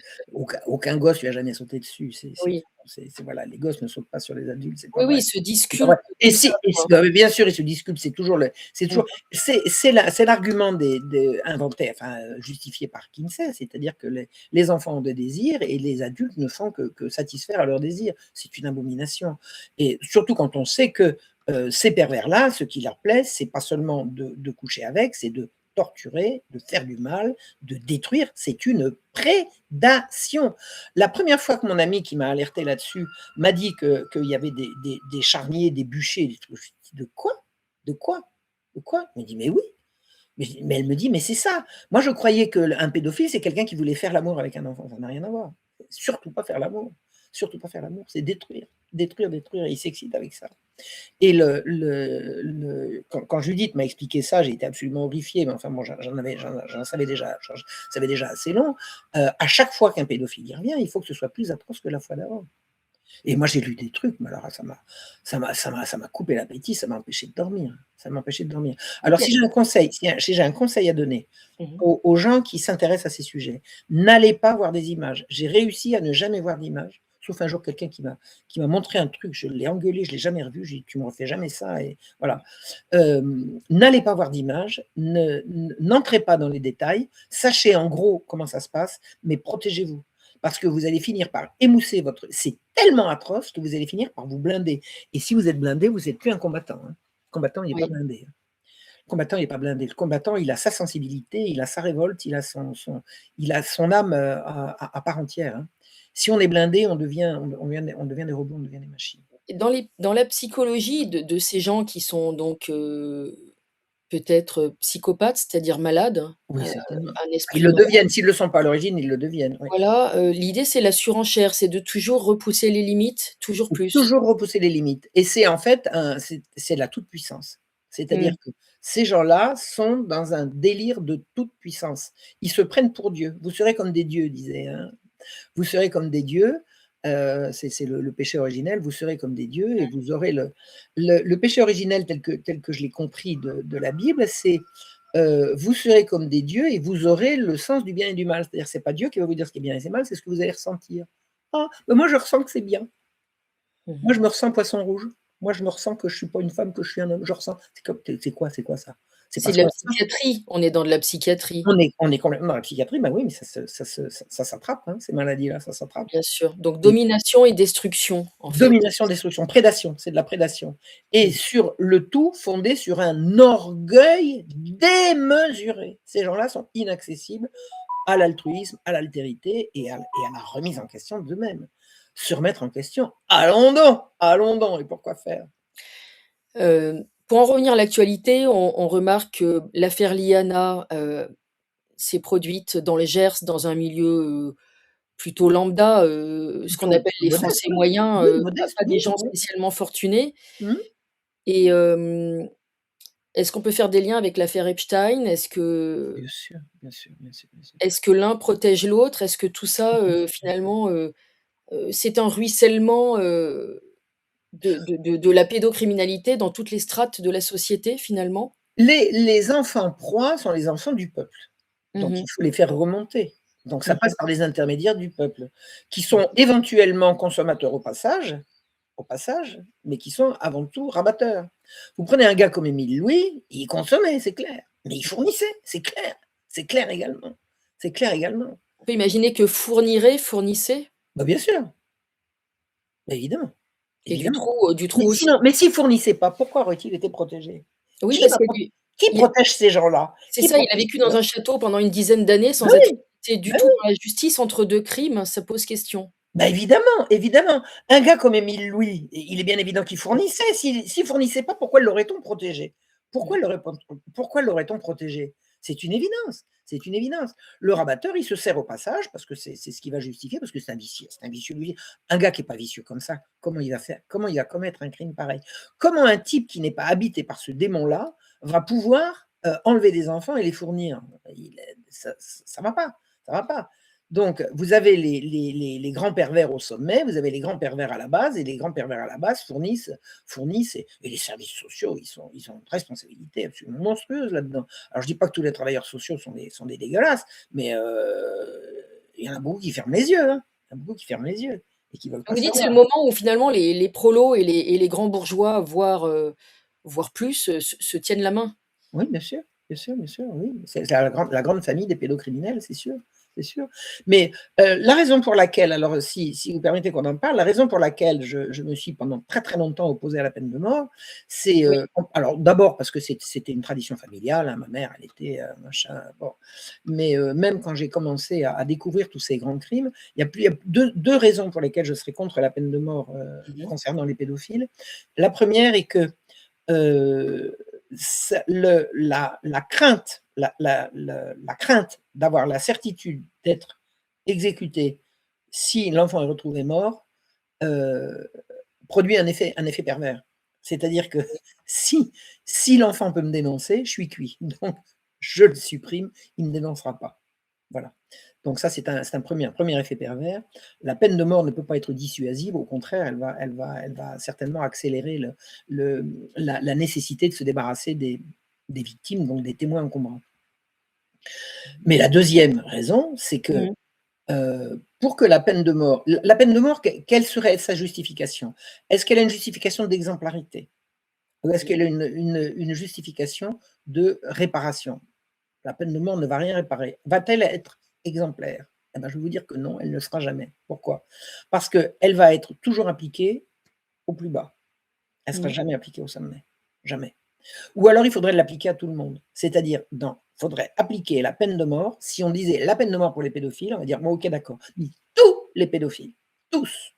aucun gosse lui a jamais sauté dessus. Oui. Voilà, les gosses ne sautent pas sur les adultes, c'est pas Oui, oui, vrai. il se C'est pas vrai. disculpe Et comme ça, si et quoi. si bah, oui, bien sûr, ils se disculpent, Mmh. c'est l'argument inventé, enfin, justifié par Kinsey, c'est-à-dire que les enfants ont des désirs et les adultes ne font que satisfaire à leurs désirs. C'est une abomination et surtout quand on sait que, ces pervers-là, ce qui leur plaît, c'est pas seulement de coucher avec, c'est de torturer, de faire du mal, de détruire. C'est une prédation. La première fois que mon ami qui m'a alerté là-dessus m'a dit qu'il y avait des charniers, des bûchers, des trucs, je lui dis: «De quoi? De quoi? De quoi?» Il me dit: «Mais oui». Mais elle me dit: «Mais c'est ça. Moi, je croyais qu'un pédophile, c'est quelqu'un qui voulait faire l'amour avec un enfant». Ça n'a rien à voir. Surtout pas faire l'amour. Surtout pas faire l'amour, c'est détruire, détruire, détruire. Et il s'excite avec ça. Et quand Judith m'a expliqué ça, j'ai été absolument horrifié, mais enfin bon, j'en savais déjà assez long. À chaque fois qu'un pédophile y revient, il faut que ce soit plus atroce que la fois d'avant. Et moi, j'ai lu des trucs, mais alors ça m'a coupé l'appétit, ça m'a empêché de dormir. Ça m'a empêché de dormir. Alors, OK. si j'ai un conseil à donner Mmh mh. aux gens qui s'intéressent à ces sujets, n'allez pas voir des images. J'ai réussi à ne jamais voir d'images, sauf un jour quelqu'un qui m'a montré un truc, je l'ai engueulé, je l'ai jamais revu, j'ai dit: «Tu me refais jamais ça» et voilà. N'allez pas voir d'images, n'entrez pas dans les détails, sachez en gros comment ça se passe, mais protégez-vous. Parce que vous allez finir par émousser votre c'est tellement atroce que vous allez finir par vous blinder et si vous êtes blindé, vous êtes plus un combattant, hein. Le combattant, il est pas Oui. blindé, hein. Le combattant, il est pas blindé. Le combattant, il a sa sensibilité, il a sa révolte, il a son âme, à part entière, hein. Si on est blindé, on devient des robots, on devient des machines. Et dans la psychologie de ces gens qui sont donc, peut-être, psychopathes, c'est-à-dire malades, Oui, certainement. un Ils esprit le noir. deviennent, s'ils le sont pas à l'origine, ils le deviennent, oui. Voilà, l'idée c'est la surenchère, c'est de toujours repousser les limites, toujours Faut plus. toujours repousser les limites et c'est en fait c'est de la toute-puissance. C'est-à-dire Mmh. que ces gens-là sont dans un délire de toute-puissance. Ils se prennent pour Dieu. «Vous serez comme des dieux», disait, hein. «Vous serez comme des dieux», c'est le péché originel, «Vous serez comme des dieux et vous aurez le péché originel tel que je l'ai compris de la Bible, c'est, vous serez comme des dieux et vous aurez le sens du bien et du mal». C'est-à-dire c'est pas Dieu qui va vous dire ce qui est bien et c'est mal, c'est ce que vous allez ressentir. «Ah, bah, moi je ressens que c'est bien». Mmh Moi, mh. je me ressens poisson rouge. Moi, je me ressens que je suis pas une femme, que je suis un homme. Je ressens. C'est quoi ça? C'est C'est parce de la qu'on ressent. psychiatrie, on est dans de la psychiatrie, On est complètement dans la psychiatrie, bah oui, mais ça s'attrape, hein, ces maladies-là, ça s'attrape. bien sûr. Donc Et domination et destruction, en fait. domination, destruction, prédation, c'est de la prédation et Mmh. sur le tout fondé sur un orgueil démesuré. Ces gens-là sont inaccessibles à l'altruisme, à l'altérité et à la remise en question d'eux-mêmes. Se remettre en question, allons donc et pourquoi faire? Pour en revenir à l'actualité, on remarque que l'affaire Liana, s'est produite dans le Gers, dans un milieu, plutôt lambda, ce qu'on Plutôt appelle les modeste, Français oui. moyens, Oui, pas modeste, des oui, gens oui. spécialement fortunés Mmh. et est-ce qu'on peut faire des liens avec l'affaire Epstein? Bien sûr, bien sûr, bien sûr, bien sûr. Est-ce que l'un protège l'autre? Est-ce que tout ça, Bien sûr, bien sûr. finalement, c'est un ruissellement, de la pédocriminalité dans toutes les strates de la société, finalement? Les enfants proies sont les enfants du peuple, Mmh donc mh. il faut les faire remonter. Donc ça Mmh. passe par les intermédiaires du peuple, qui Mmh. sont éventuellement consommateurs au passage, mais qui sont avant tout rabatteurs. Vous prenez un gars comme Émile Louis, il consommait, c'est clair, mais il fournissait, c'est clair également, c'est clair également. On peut imaginer que fournirait, fournissait Bah, bien sûr, évidemment, et évidemment. du trou aussi. Mais s'il fournissait pas, pourquoi aurait-il été protégé? Oui, Qui parce va que pro lui qui il protège ces gens-là? c'est Qui ça, il a protège vécu ces dans gens? un château pendant une dizaine d'années Bah sans être oui, impliqué du bah tout oui, dans la justice entre 2 crimes, ça pose question. bah évidemment, évidemment. Un gars comme Émile Louis, il est bien évident qu'il fournissait. S'il fournissait pas, pourquoi l'aurait-on protégé? Mmh. Pourquoi l'aurait-on protégé? C'est une évidence, c'est une évidence. Le rabatteur, il se sert au passage parce que c'est ce qui va justifier, parce que c'est un vicieux lui. Un gars qui est pas vicieux comme ça, comment il va faire? Comment il va commettre un crime pareil? Comment un type qui n'est pas habité par ce démon-là va pouvoir, enlever des enfants et les fournir? Il ça va pas, ça va pas. Donc, vous avez les grands pervers au sommet, vous avez les grands pervers à la base et les grands pervers à la base fournissent et les services sociaux, ils ont une responsabilité absolument monstrueuse là-dedans. Alors je dis pas que tous les travailleurs sociaux sont des dégueulasses, mais il y en a beaucoup qui ferment les yeux, hein. Il y en a beaucoup qui ferment les yeux et qui veulent pas Vous dites c'est savoir. le moment où finalement les prolos et les grands bourgeois, voire plus, se tiennent la main. Oui, bien sûr, oui. C'est la grande famille des pédocriminels, c'est sûr, c'est sûr. Mais, la raison pour laquelle alors si vous permettez qu'on en parle, la raison pour laquelle je me suis pendant très, très longtemps opposé à la peine de mort, c'est, Oui, alors d'abord parce que c'était une tradition familiale, hein, ma mère elle était, machin, bon. Mais, même quand j'ai commencé à découvrir tous ces grands crimes, il y a 2 raisons pour lesquelles je serais contre la peine de mort, mmh mh. concernant les pédophiles. La première est que Heu, ça la crainte la crainte d'avoir la certitude d'être exécuté si l'enfant est retrouvé mort, heu, produit un effet pervers. C'est-à-dire que si l'enfant peut me dénoncer, je suis cuit. Donc je le supprime, il ne me dénoncera pas. Voilà. Donc ça, c'est un 1er effet pervers. La peine de mort ne peut pas être dissuasive, au contraire, elle va certainement accélérer la nécessité de se débarrasser des victimes, donc des témoins encombrants. Mais la deuxième raison, c'est que, Mmh. pour que la peine de mort, quelle serait sa justification? Est-ce qu'elle a une justification d'exemplarité? Ou est-ce Oui. qu'elle a une justification de réparation? La peine de mort ne va rien réparer. Va-t-elle être exemplaire? Eh ben, je vais vous dire que non, elle ne le sera jamais. Pourquoi? Parce qu'elle va être toujours appliquée au plus bas. Elle ne sera Mmh. jamais appliquée au sommet, jamais. Ou alors il faudrait l'appliquer à tout le monde. C'est-à-dire, faudrait appliquer la peine de mort. Si on disait la peine de mort pour les pédophiles, on va dire bon, ok, d'accord. Mais tous les pédophiles, tous,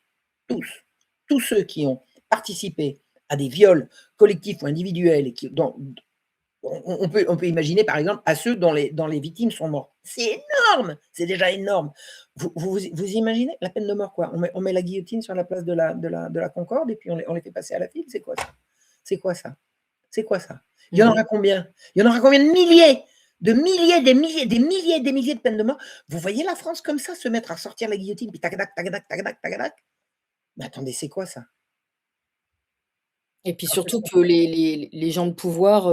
tous, tous ceux qui ont participé à des viols collectifs ou individuels et on peut imaginer par exemple à ceux dont les victimes sont mortes. C'est énorme, c'est déjà énorme. Vous imaginez la peine de mort quoi? On met la guillotine sur la place de la Concorde et puis on les fait passer à la file, c'est quoi ça? C'est quoi ça? C'est quoi ça? Il y en Mmh. aura combien? Il y en aura combien de milliers? De milliers, des milliers, des milliers, des milliers de peines de mort? Vous voyez la France comme ça se mettre à sortir la guillotine, puis tac tac, tac tac, tac tac, tac tac? Mais attendez, c'est quoi ça? Et puis surtout que les gens de pouvoir,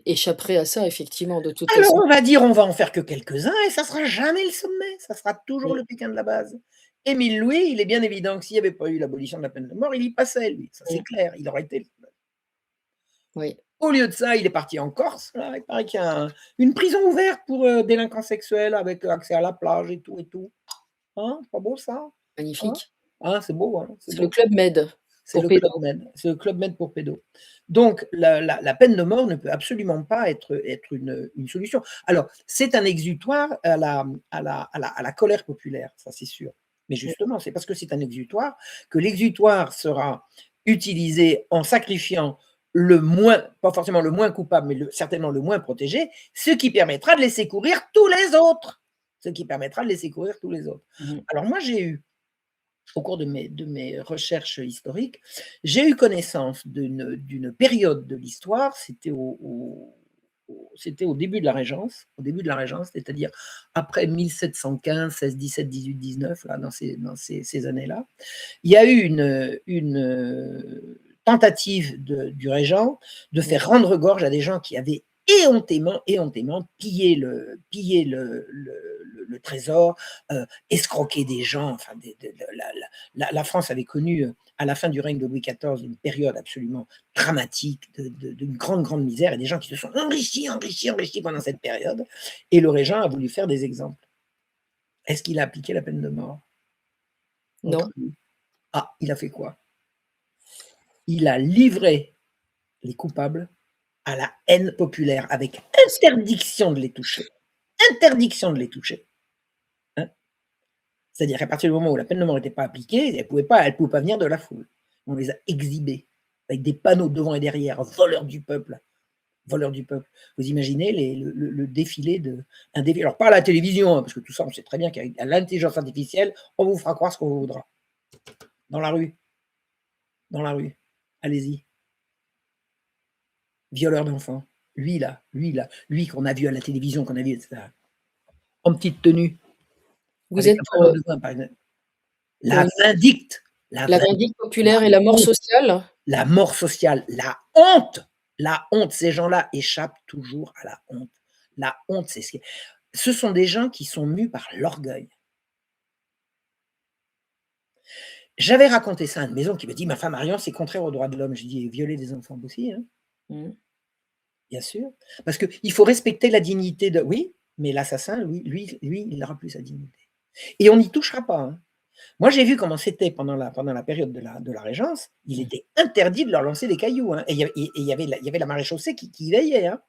échapperaient à ça effectivement de toute Alors façon. on va dire: «On va en faire que quelques-uns» et ça sera jamais le sommet, ça sera toujours Mmh, le Pékin de la base. Émile Louis, il est bien évident que s'il y avait pas eu l'abolition de la peine de mort, il y passait lui, ça c'est mmh, clair, il aurait été oui, au lieu de ça, il est parti en Corse, là, il paraît qu'il y a une prison ouverte pour, délinquants sexuels avec accès à la plage et tout et tout. Hein, pas beau ça? Hein? magnifique. Hein, c'est beau, hein, c'est C'est le beau. Club Med C'est pour le Club pédos. Med, c'est le Club Med pour pédos. Donc la peine de mort ne peut absolument pas être une solution. Alors, c'est un exutoire à la colère populaire, ça c'est sûr. Mais Mmh, justement, c'est parce que c'est un exutoire que l'exutoire sera utilisé en sacrifiant le moins, pas forcément le moins coupable, mais certainement le moins protégé, ce qui permettra de laisser courir tous les autres. Ce qui permettra de laisser courir tous les autres. mmh. Alors moi, j'ai eu au cours de mes recherches historiques, j'ai eu connaissance d'une période de l'histoire, c'était au début de la Régence, c'est-à-dire après 1715, 16, 17, 18, 19, là, dans ces années-là. Il y a eu une tentative du régent de Mmh. faire rendre gorge à des gens qui avaient éhontément pillé le trésor, escroqué des gens, enfin la France avait connu, à la fin du règne de Louis XIV, une période absolument dramatique d'une grande misère et des gens qui se sont enrichis, enrichis, enrichis pendant cette période et le régent a voulu faire des exemples. Est-ce qu'il a appliqué la peine de mort contre Non. lui? Ah, il a fait quoi? Il a livré les coupables à la haine populaire avec interdiction de les toucher. Interdiction de les toucher, hein. C'est-à-dire qu'à partir du moment où la peine de mort n'était pas appliquée, elle pouvait pas venir de la foule. On les a exhibés avec des panneaux devant et derrière: «Voleurs du peuple, voleurs du peuple». Vous imaginez le défilé un défilé alors pas à la télévision, hein, parce que tout ça, on sait très bien qu'avec l'intelligence artificielle, on vous fera croire ce qu'on vous voudra. Dans la rue, dans la rue, allez-y. Violeur d'enfants. Lui qu'on a vu à la télévision, qu'on a vu et cetera. En petite tenue, Vous avec êtes un pour, panneau devant par exemple. pour La une vindicte, la la vindicte, vindicte la populaire et la mort honte, sociale? la mort sociale, la honte, ces gens-là échappent toujours à la honte. La honte, ce sont des gens qui sont mus par l'orgueil. J'avais raconté ça à une maison qui me dit: «Ma femme Marion, c'est contraire aux droits de l'homme». Je dis: «Violer des enfants aussi, hein, Mmh. bien sûr». Parce qu'il faut respecter la dignité de oui, mais l'assassin, lui, il n'aura plus sa dignité. Et on n'y touchera pas, hein. Moi, j'ai vu comment c'était pendant la période de la Régence. Il Mmh. était interdit de leur lancer des cailloux, hein, et il y avait la maréchaussée qui veillait, hein.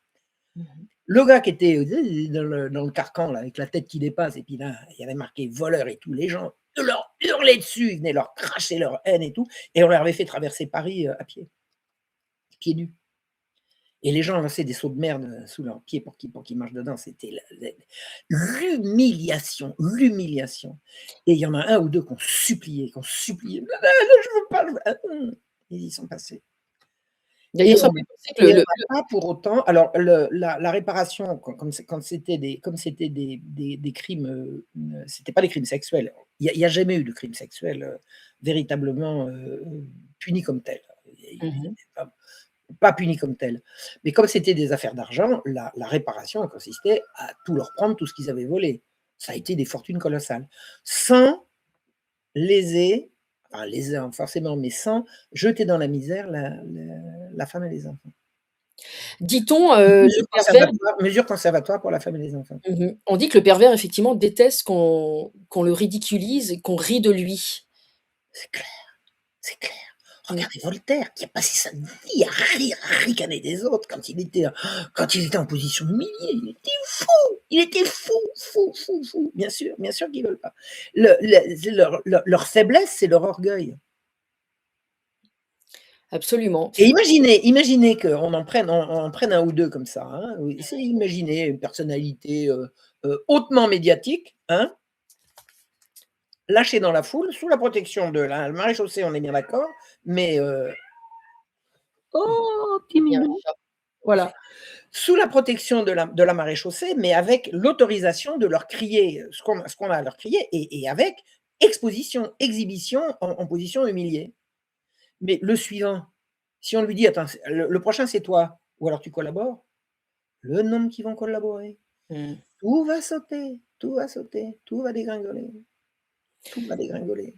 Mmh mh. Le gars qui était, dans le carcan là, avec la tête qui dépasse et puis là, il y avait marqué voleur et tout, les gens leur hurlaient dessus, ils venaient leur cracher leur haine et tout et on leur avait fait traverser Paris, à pieds nus et les gens lançaient des seaux de merde, sous leurs pieds pour qu'ils marchent dedans. C'était l'humiliation et il y en a un ou 2 qui ont supplié: «Non, non, non, je veux pas, je veux» ils y sont passés et D'ailleurs, ça on me fait penser que et on le n'a pas pour autant alors la réparation quand c'était des crimes, c'était pas des crimes sexuels. Il y a jamais eu de crimes sexuels, véritablement, punis comme tels. Il mmh mh. pas punis comme tels. Mais comme c'était des affaires d'argent, la réparation a consisté à tout leur prendre, tout ce qu'ils avaient volé. Ça a été des fortunes colossales. Sans léser, enfin léser forcément, mais sans jeter dans la misère la femme et les enfants. Dit-on, le Mesure pervers conservatoire mesure conservatoire pour la femme et les enfants. mmh mh. On dit que le pervers effectivement déteste qu'on le ridiculise et qu'on rit de lui. C'est clair, c'est clair. Mmh. Regardez Voltaire qui a passé sa vie à rire, à ricaner des autres quand il était en position humiliée. Il était fou! Il était fou, fou, fou, fou. Bien sûr qu'ils veulent pas. Leur faiblesse, c'est leur orgueil. Absolument. Et imaginez qu'on en prenne un ou 2 comme ça, hein. Oui, essayez d'imaginer une personnalité, hautement médiatique, hein, lâchée dans la foule, sous la protection de la le maréchaussée, on est bien d'accord, mais «Oh, petit Il y a un minou!» chat. Voilà. Sous la protection de la maréchaussée, mais avec l'autorisation de leur crier, ce qu'on a à leur crier et avec exposition, exhibition en position humiliée. Mais le suivant, si on lui dit: «Attends, le prochain c'est toi, ou alors tu collabores», le nombre qui vont collaborer, Mmh. tout va sauter, tout va sauter, tout va dégringoler, tout va dégringoler.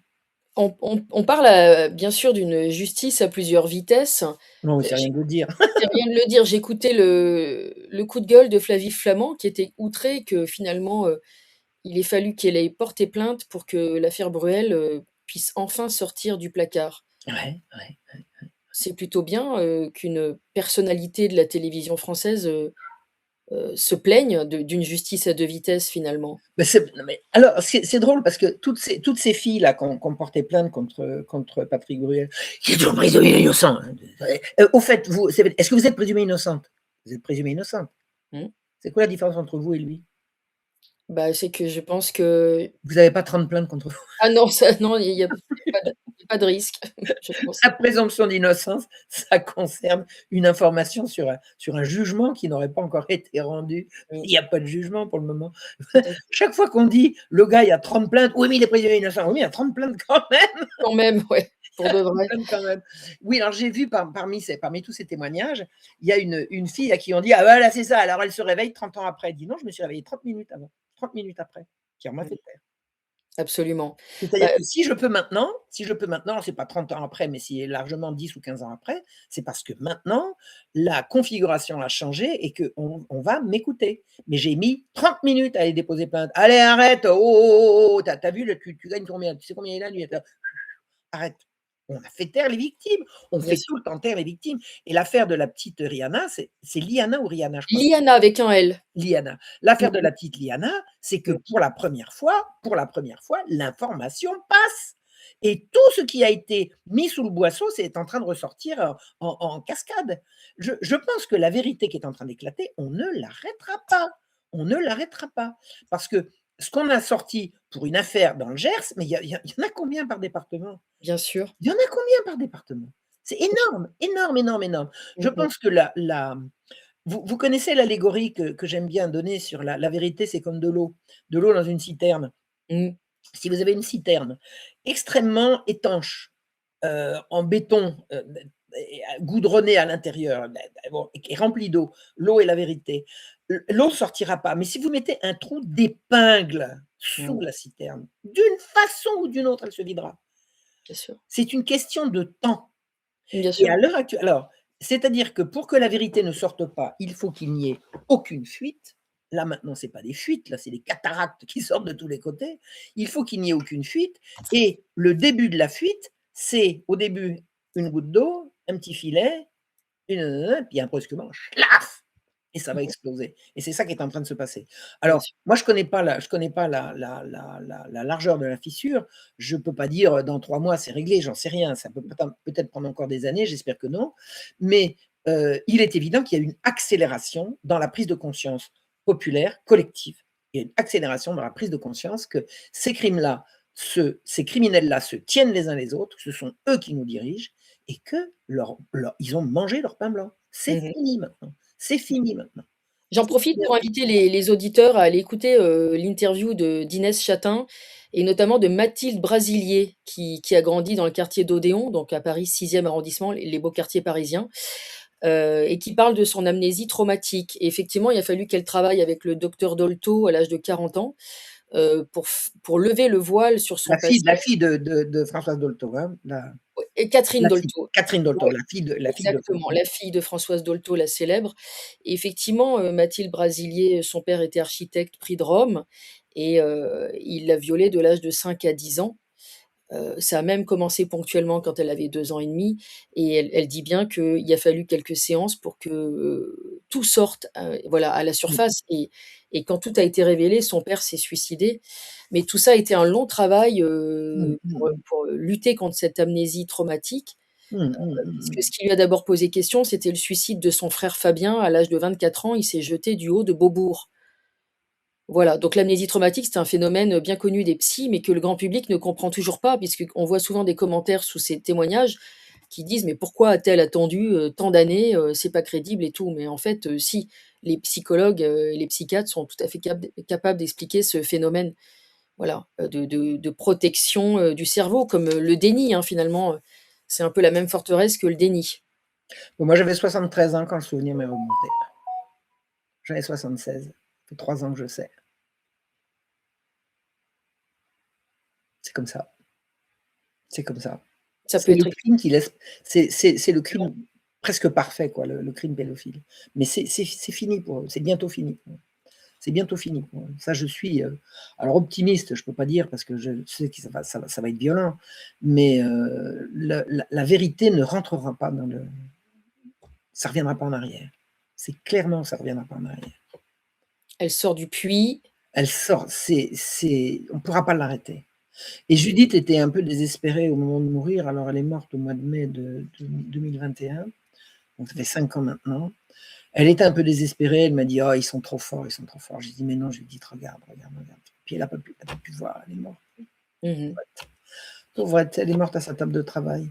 On parle, bien sûr d'une justice à plusieurs vitesses. Non, mais c'est rien J de le dire. C'est rien de le dire. J'écoutais le coup de gueule de Flavie Flament qui était outré que finalement, il ait fallu qu'elle ait porté plainte pour que l'affaire Bruel, puisse enfin sortir du placard. Ouais, ouais. C'est plutôt bien, qu'une personnalité de la télévision française, se plaigne d'une justice à 2 vitesses finalement. Mais c'est non mais alors c'est drôle parce que toutes ces filles-là qui ont porté plainte contre Patrick Bruel, qui est toujours présumé innocent, hein, au fait, est-ce que vous êtes présumée innocente? Vous êtes présumée innocente. Mmh. C'est quoi la différence entre vous et lui? Bah, c'est que je pense que Vous avez pas 30 plaintes contre vous. ah non, ça non, il y a pas de risque, je pense. La présomption d'innocence, ça concerne une information sur un jugement qui n'aurait pas encore été rendu. Oui, Il y a pas de jugement pour le moment. tout à fait. Chaque fois qu'on dit: «Le gars, il y a 30 plaintes», «Oui, mais il est présumé innocent». Oui, mais il y a 30 plaintes quand même. Quand même, ouais, pour de vrai. Plainte quand même. Oui, alors j'ai vu parmi tous ces témoignages, il y a une fille à qui on dit: «Ah voilà, c'est ça». Alors elle se réveille 30 ans après. Elle dit: «Non, je me suis réveillée 30 minutes avant, 30 minutes après», qui m'a Mmh, fait taire. absolument. C'est-à-dire Bah, que si je peux maintenant, c'est pas 30 ans après, mais c'est largement 10 ou 15 ans après, c'est parce que maintenant, la configuration a changé et qu'on va m'écouter. Mais j'ai mis 30 minutes à aller déposer plainte. «Allez, arrête! Oh, oh, oh, oh, tu vu, le tu gagnes combien? Tu sais combien il a lui?» Arrête. On a fait taire les victimes. On bien fait sûr. tout le temps taire les victimes et l'affaire de la petite Rihanna, c'est Liana ou Rihanna? Je crois que Liana avec un L. Liana. L'affaire de Mmh la petite Liana, c'est que mh. pour la première fois, l'information passe et tout ce qui a été mis sous le boisseau, c'est en train de ressortir en cascade. Je pense que la vérité qui est en train d'éclater, on ne l'arrêtera pas. On ne l'arrêtera pas parce que ce qu'on a sorti pour une affaire dans le Gers, mais il y en a combien par département? Bien sûr. Il y en a combien par département? C'est énorme, énorme, énorme, énorme. Je Mmh mh. pense que vous connaissez l'allégorie que j'aime bien donner sur la vérité, c'est comme de l'eau dans une citerne. Mmh. Si vous avez une citerne extrêmement étanche, en béton, et goudronnée à l'intérieur, bon, et qui est remplie d'eau, l'eau est la vérité. L'eau sortira pas, mais si vous mettez un trou d'épingle sous Mmh. la citerne, d'une façon ou d'une autre, elle se videra. Bien sûr. C'est une question de temps. Bien Et sûr. à l'heure actuelle alors, c'est-à-dire que pour que la vérité ne sorte pas, il faut qu'il n'y ait aucune fuite. Là, maintenant, c'est pas des fuites, là, c'est des cataractes qui sortent de tous les côtés. Il faut qu'il n'y ait aucune fuite et le début de la fuite, c'est au début une goutte d'eau, un petit filet, puis un brusquement, schlaf et ça va Mmh. exploser et c'est ça qui est en train de se passer. Bien Alors, sûr. moi, je connais pas la largeur de la fissure. Je peux pas dire, dans 3 mois, c'est réglé, j'en sais rien. Ça peut-être prendre encore des années, j'espère que non. Mais, il est évident qu'il y a une accélération dans la prise de conscience populaire, collective. Il y a une accélération dans la prise de conscience que ces crimes-là, ces criminels-là se tiennent les uns les autres, que ce sont eux qui nous dirigent et que ils ont mangé leur pain blanc. C'est Mmh mh. fini maintenant. C'est fini maintenant. J'en C'est profite bien. pour inviter les auditeurs à aller écouter, l'interview d'Inès Chatin et notamment de Mathilde Brasilier qui a grandi dans le quartier d'Odéon, donc à Paris 6e arrondissement, les beaux quartiers parisiens, et qui parle de son amnésie traumatique et effectivement, il a fallu qu'elle travaille avec le docteur Dolto à l'âge de 40 ans, pour lever le voile sur son passé. La fille de Françoise Dolto, hein, Ouais et Catherine la fille, Dolto. Catherine Dolto, Ouais, la fille de Dolto. exactement, la fille de Françoise Dolto, la célèbre. Et effectivement, Mathilde Brasilier, son père était architecte, prix de Rome et il l'a violée de l'âge de 5 à 10 ans. Ça a même commencé ponctuellement quand elle avait 2 ans et demi et elle dit bien qu'il a fallu quelques séances pour que, tout sorte, voilà, à la Mmh. surface et quand tout a été révélé, son père s'est suicidé. Mais tout ça a été un long travail, Mmh, mmh mh. pour lutter contre cette amnésie traumatique, Mmh, mmh, puisque ce mmh. qui lui a d'abord posé question, c'était le suicide de son frère Fabien. À l'âge de 24 ans, il s'est jeté du haut de Beaubourg. Voilà, donc l'amnésie traumatique, c'est un phénomène bien connu des psys, mais que le grand public ne comprend toujours pas, puisqu'on voit souvent des commentaires sous ces témoignages qui disent: «Mais pourquoi a-t-elle attendu, tant d'années? C'est pas crédible et tout». Mais en fait, si, les psychologues, et les psychiatres sont tout à fait capables d'expliquer ce phénomène, voilà, de protection, du cerveau, comme, le déni, hein, finalement, c'est un peu la même forteresse que le déni. Bon, moi, j'avais 73 ans quand le souvenir m'est remonté. J'en ai 76. Ça fait 3 ans que je sais. C'est comme ça. C'est comme ça. Ça peut C'est le être crime qui laisse c'est le crime presque parfait, quoi, le crime pédophile. Mais c'est fini pour eux, c'est bientôt fini pour eux. C'est bientôt fini pour eux. Ça, je suis, alors optimiste, je peux pas dire parce que je sais que ça va être violent, mais la vérité ne rentrera pas dans le ça reviendra pas en arrière. C'est clairement ça reviendra pas en arrière. elle sort du puits. Elle sort, on pourra pas l'arrêter. Et Judith était un peu désespérée au moment de mourir, alors elle est morte au mois de mai de 2021, donc ça fait 5 ans maintenant. Elle était un peu désespérée, elle m'a dit: «Oh, ils sont trop forts, ils sont trop forts». J'ai dit: «Mais non», Judith, regarde, regarde, regarde». Puis elle a pas pu voir, elle est morte. Mmh. Pauvrette, elle est morte à sa table de travail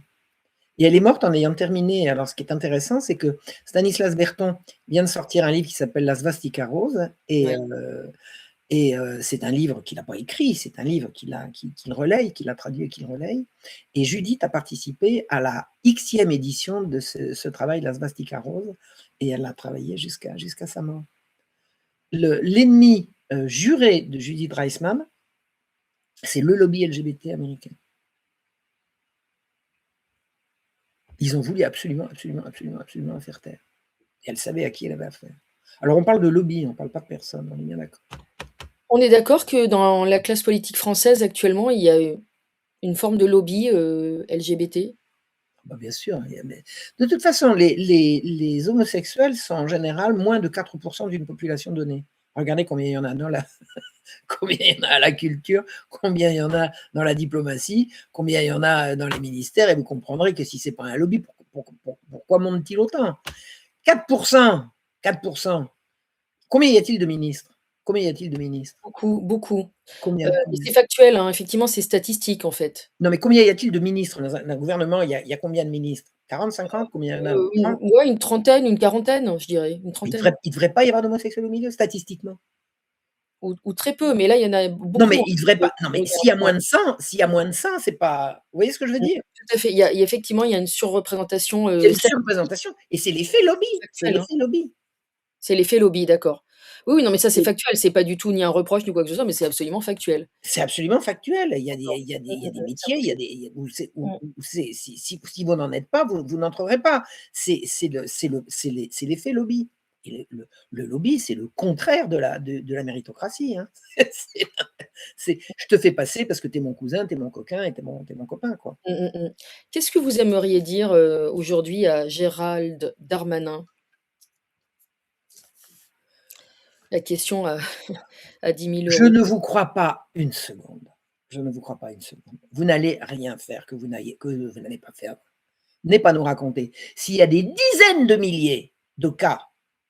et elle est morte en ayant terminé, alors ce qui est intéressant, c'est que Stanislas Berton vient de sortir un livre qui s'appelle La Svastika rose Ouais. c'est un livre qu'il n'a pas écrit, c'est un livre qu'il relaye, qu'il a traduit et qu'il relaye. Et Judith a participé à la Xème édition de ce travail, La Svastika rose, et elle a travaillé jusqu'à sa mort. L'ennemi juré de Judith Reisman, c'est le lobby LGBT américain. Ils ont voulu absolument, absolument, absolument, absolument la faire taire. Et elle savait à qui elle avait affaire. Alors on parle de lobby, on ne parle pas de personne, on est bien d'accord. On est d'accord que dans la classe politique française actuellement, il y a, une forme de lobby, LGBT? Bah, bien sûr, mais de toute façon, les homosexuels sont en général moins de 4 d'une population donnée. Regardez combien il y en a dans la combien il y en a à la culture, combien il y en a dans la diplomatie, combien il y en a dans les ministères et vous comprendrez que si c'est pas un lobby, pourquoi monte-t-il autant? 4 4. Combien y a-t-il de ministres? Combien y a-t-il de ministres? Beaucoup, beaucoup. Combien? Et c'est factuel, hein, effectivement, c'est statistique, en fait. Non, mais combien y a-t-il de ministres dans un gouvernement? Il y a combien de ministres? 40, 50? Combien il y en a? 30? Une trentaine, une quarantaine, je dirais, une trentaine Il devrait pas y avoir d'homosexuels au milieu, statistiquement? ou très peu, mais là, il y en a Non, beaucoup, mais hein, il devrait pas non, mais regardons. s'il y a moins de 100, c'est pas vous voyez ce que je veux dire? Tout à fait. Il y a effectivement, il y a une surreprésentation, Il y a une c'est surreprésentation et c'est l'effet lobby, c'est factuel, hein. l'effet lobby. C'est l'effet lobby, d'accord. Oui, oui, non, mais ça, c'est Et factuel, c'est pas du tout ni un reproche ni quoi que ce soit, mais c'est absolument factuel. c'est absolument factuel. D'accord. Il y a des Ça métiers, bouge. il y a Mmh. où c'est si vous n'en êtes pas, vous n'entrerez pas. C'est l'effet lobby et le lobby, c'est le contraire de la méritocratie, hein. C'est je te fais passer parce que tu es mon cousin, tu es mon coquin et tu es mon copain, quoi. Mmh, mmh mh. Qu'est-ce que vous aimeriez dire, aujourd'hui à Gérald Darmanin? La question à à 10 000 Je €. ne vous crois pas une seconde. Je ne vous crois pas une seconde. Vous n'allez rien faire que vous n'allez pas faire. Venez pas nous raconter. S'il y a des dizaines de milliers de cas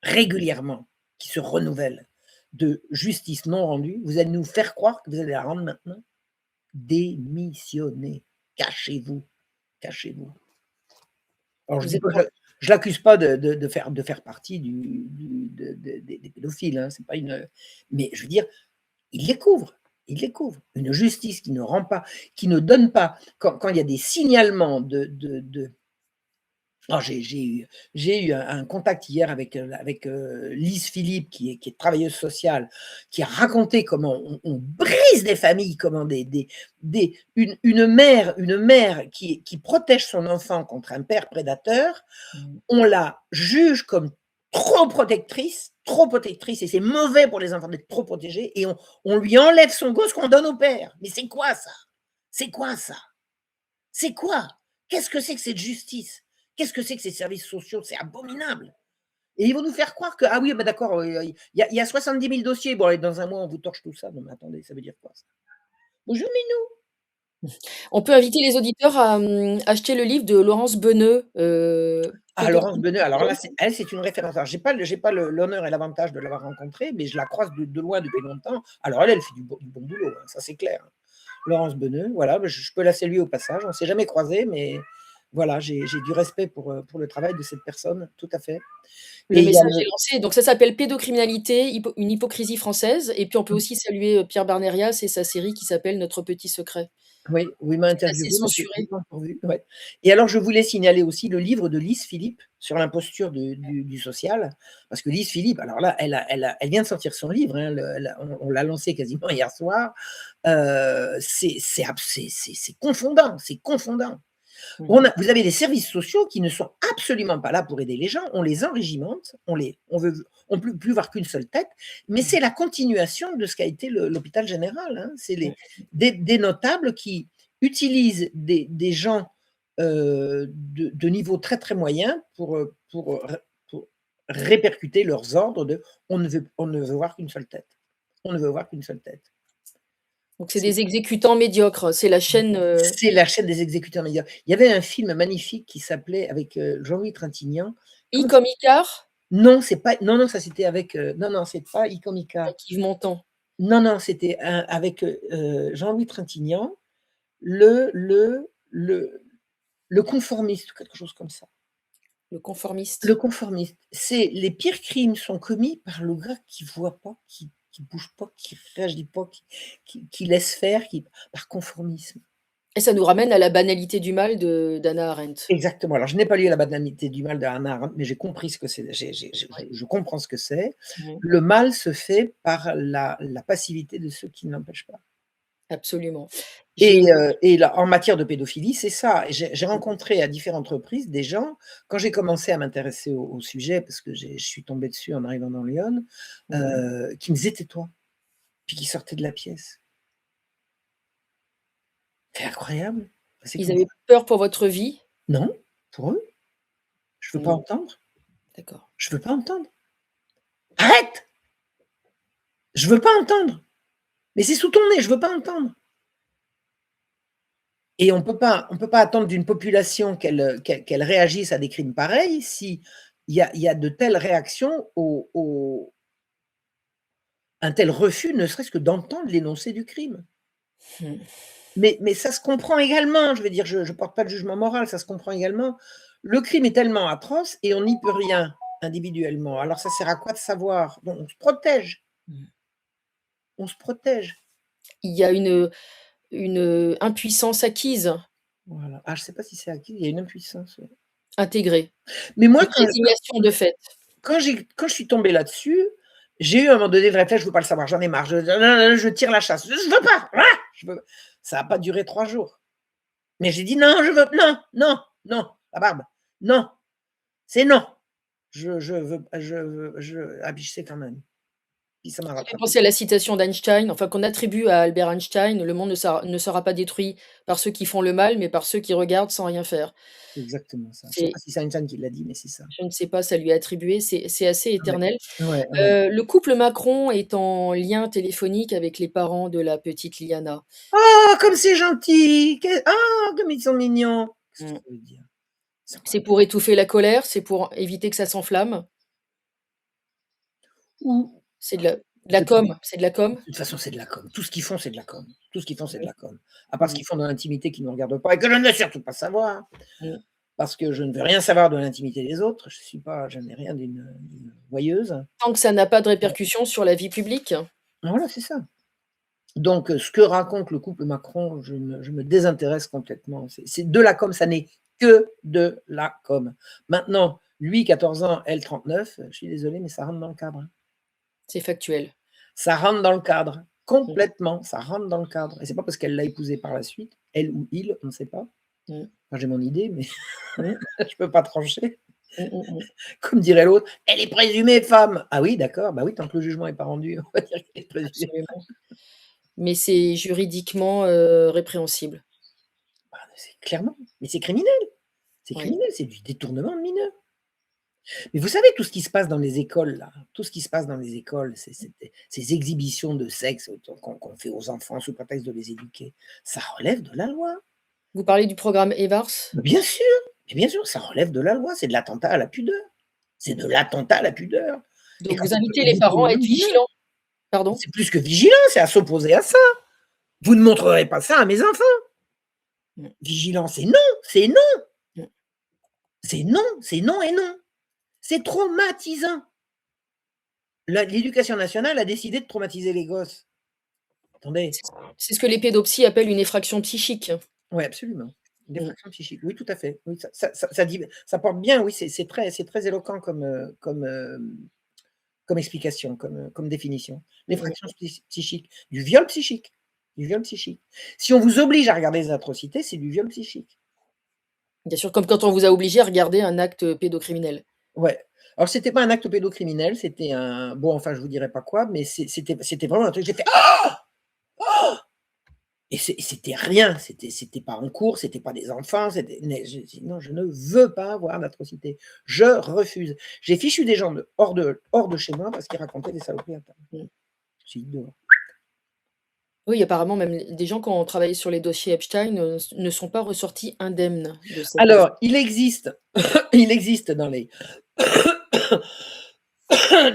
régulièrement qui se renouvellent de justice non rendue, vous allez nous faire croire que vous allez la rendre maintenant? Démissionnez, cachez-vous, cachez-vous. Alors je Vous dis êtes pas con je l'accuse pas de faire partie des pédophiles, hein, c'est pas une, mais je veux dire, il les couvre, il les couvre. Une justice qui ne rend pas, qui ne donne pas quand il y a des signalements de alors j'ai eu un contact hier avec, Lise Philippe qui est travailleuse sociale, qui a raconté comment on brise des familles, comment une mère qui protège son enfant contre un père prédateur, mmh. on la juge comme trop protectrice et c'est mauvais pour les enfants d'être trop protégés et on lui enlève son gosse qu'on donne au père. Mais c'est quoi ça? C'est quoi ça? C'est quoi? Qu'est-ce que c'est que cette justice? Qu'est-ce que c'est que ces services sociaux? C'est abominable. Et ils vont nous faire croire que, ah oui, bah d'accord, il y a 70 000 dossiers. Bon, allez, dans un mois, on vous torche tout ça. Non, mais attendez, ça veut dire quoi ça? Bonjour, Minou. On peut inviter les auditeurs à, acheter le livre de Laurence Beneux, Ah, Laurence Beneux, alors là, Pédocriminalité. c'est une référence. Alors, j'ai pas l'honneur et l'avantage de l'avoir rencontrée, mais je la croise de loin depuis longtemps. Alors elle fait du bon boulot, hein, ça c'est clair. Laurence Beneux, voilà, bah, je peux la saluer au passage. On ne s'est jamais croisés, mais voilà, j'ai du respect pour le travail de cette personne, tout à fait. Et Le il y a message le est lancé, donc ça s'appelle Pédocriminalité, une hypocrisie française et puis on peut aussi saluer, Pierre Barnérias et sa série qui s'appelle Notre petit secret. oui, où il m'a C'est assez interviewé, mais j'ai censuré. pas encore vu, ouais. Et alors je voulais signaler aussi le livre de Lise Philippe sur l'imposture du social, parce que Lise Philippe, alors là, elle vient de sortir son livre, hein, on l'a lancé quasiment hier soir. C'est confondant, c'est confondant. Mmh. Vous avez des services sociaux qui ne sont absolument pas là pour aider les gens, on les enrégimente, on plus voir qu'une seule tête, mais Mmh. c'est la continuation de ce qu'a été l'hôpital général, hein. C'est Mmh. des notables qui utilisent des gens, de niveau très, très moyen pour répercuter leurs ordres de: «On ne veut voir qu'une seule tête. On ne veut voir qu'une seule tête». Donc c'est des exécutants médiocres, c'est la chaîne, C'est la chaîne des exécuteurs médiocres. Il y avait un film magnifique qui s'appelait avec, Jean-Louis Trintignant. I Comment ça comme Icare non, c'est pas non, non, ça c'était avec, non, non, c'est pas Icomika. avec Yves Montand. Non, non, c'était un avec, Jean-Louis Trintignant, le le le le conformiste ou quelque chose comme ça. Le Le conformiste. conformiste, c'est les pires crimes sont commis par le gars qui voit pas, qui bouge pas, qui réagit pas, qui laisse faire, qui par conformisme. Et ça nous ramène à La banalité du mal de d'Hannah Arendt. Exactement. Alors, je n'ai pas lu La banalité du mal de Hannah Arendt, mais j'ai compris ce que c'est. Ouais. Je comprends ce que c'est. Mmh. Le mal se fait par la passivité de ceux qui ne l'empêchent pas. Absolument. J'ai Et là, en matière de pédophilie, c'est ça. Et j'ai rencontré à différentes reprises des gens, quand j'ai commencé à m'intéresser au sujet, parce que je suis tombée dessus en arrivant dans Lyon, mmh. qui me disaient: «Tais-toi», puis qui sortaient de la pièce. C'est incroyable. C'est Ils comme ça. avaient peur pour votre vie? Non, pour eux, je veux pas Mmh. entendre. D'accord. Je veux pas entendre. Arrête! Je veux pas entendre. Mais c'est sous ton nez, je veux pas entendre. Et on peut pas attendre d'une population qu'elle réagisse à des crimes pareils si il y a de telles réactions au un tel refus, ne serait-ce que d'entendre l'énoncé du crime. Mmh. Mais ça se comprend également, je veux dire, je porte pas de jugement moral, ça se comprend également. Le crime est tellement atroce et on n'y peut rien individuellement. Alors ça sert à quoi de savoir? Bon, on se protège, Mmh. on se protège. Il y a une impuissance acquise, Voilà. Ah, je sais pas si c'est acquis, il y a une impuissance, ouais. intégrée, Mais moi, une résignation de fait. quand je suis tombée là-dessus, j'ai eu à un moment donné le réflexe: «Je veux pas le savoir, j'en ai marre, je tire la chasse. Je veux pas! Ah! Je veux» Ça a pas duré 3 jours. Mais j'ai dit: «Non, je veux non, non, non, la barbe, non, c'est non. Je veux ah puis je sais quand même». Puis ça m'a Ça fait rattrapée. penser à la citation d'Einstein, enfin qu'on attribue à Albert Einstein: «Le monde ne sera pas détruit par ceux qui font le mal, mais par ceux qui regardent sans rien faire». C'est exactement ça. Je sais C'est pas si c'est Einstein qui l'a dit, mais c'est ça. Je ne sais pas, ça lui est attribué, c'est assez Ouais. éternel. Ouais, ouais. Le couple Macron est en lien téléphonique avec les parents de la petite Liana. «Oh, comme c'est gentil! Comme ils sont mignons!» Qu'est-ce que Mmh. ça veut dire? C'est quoi? C'est pour étouffer la colère, c'est pour éviter que ça s'enflamme. Ou C'est de la peut-être com, c'est de la com. de toute façon, c'est de la com. Tout ce qu'ils font, c'est de la com. Tout ce qu'ils font, c'est de Oui. la com. À part ce Mmh. qu'ils font dans l'intimité qui ne nous regarde pas et que je ne veux surtout pas savoir, Mmh. parce que je ne veux rien savoir de l'intimité des autres. Je n'ai rien d'une voyeuse. Tant que ça n'a pas de répercussions sur la vie publique. Voilà, c'est ça. Donc, ce que raconte le couple Macron, je me désintéresse complètement. C'est de la com, ça n'est que de la com. Maintenant, lui 14 ans, elle 39, je suis désolée, mais ça rentre dans le cadre, hein. C'est factuel. Ça rentre dans le cadre, Mmh. complètement, ça rentre dans le cadre et c'est pas parce qu'elle l'a épousé par la suite, elle ou il, on ne sait pas. Mmh. Moi, j'ai mon idée, mais Mmh. je peux pas trancher. Mmh, mmh mh. Comme dirait l'autre: «Elle est présumée femme». Ah oui, d'accord, bah oui, tant que le jugement est pas rendu, on va dire qu'elle est présumée. Absolument. Mais c'est juridiquement, répréhensible. c'est clairement, mais c'est criminel. C'est Oui. criminel, c'est du détournement de mineurs. Mais vous savez tout ce qui se passe dans les écoles là, tout ce qui se passe dans les écoles, ces exhibitions de sexe qu'on fait aux enfants sous prétexte de les éduquer, ça relève de la loi. Vous parlez du programme EVARS? Mais bien sûr, ça relève de la loi, c'est de l'attentat à la pudeur. C'est de l'attentat à la pudeur et Donc quand vous on parle invitez de les parents à détournement être de mineurs, vigilants? Pardon? c'est plus que vigilant, c'est à s'opposer à ça. Vous ne montrerez pas ça à mes enfants. Mmh. Vigilant, c'est non, c'est non, Mmh. c'est non, c'est non et non. C'est traumatisant. L'éducation nationale a décidé de traumatiser les gosses. Attendez. C'est ce que les pédopsies appellent une effraction psychique. Oui, absolument. Une Mmh. défraction psychique. Oui, tout à fait. Oui, ça dit ça porte bien, oui, c'est très éloquent comme explication, comme définition. Mmh. L'effraction psychique, du viol psychique, du viol psychique. Si on vous oblige à regarder des atrocités, c'est du viol psychique. Bien sûr, comme quand on vous a obligé à regarder un acte pédocriminel. Ouais. Alors c'était pas un acte pédocriminel, c'était un bon, enfin, je vous dirai pas quoi, mais c'était vraiment un truc, j'ai fait: «Ah! Ah!» Et c'était rien, c'était pas en cours, c'était pas des enfants, c'était mais je dis: «Non, je ne veux pas voir d'atrocité. Je refuse». J'ai fichu des gens hors de chez moi parce qu'ils racontaient des saloperies à table. Mmh. Je suis dehors. Oui, apparemment même des gens qui ont travaillé sur les dossiers Epstein, ne sont pas ressortis indemnes de cette affaire. Alors, il existe dans les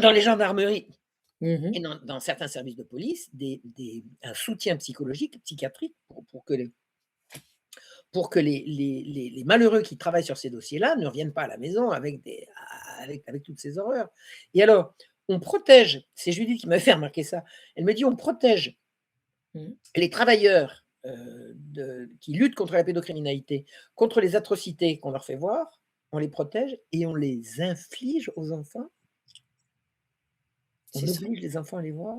dans les gendarmeries Mmh mh. et dans certains services de police un soutien psychologique, psychiatrique pour que les malheureux qui travaillent sur ces dossiers-là ne reviennent pas à la maison avec toutes ces horreurs. Et alors, on protège, c'est Judith qui m'a fait remarquer ça, elle me dit: «On protège Mmh. les travailleurs, qui luttent contre la pédocriminalité, contre les atrocités qu'on leur fait voir, on les protège et on les inflige aux enfants? On C'est ça. oblige les enfants à les voir?»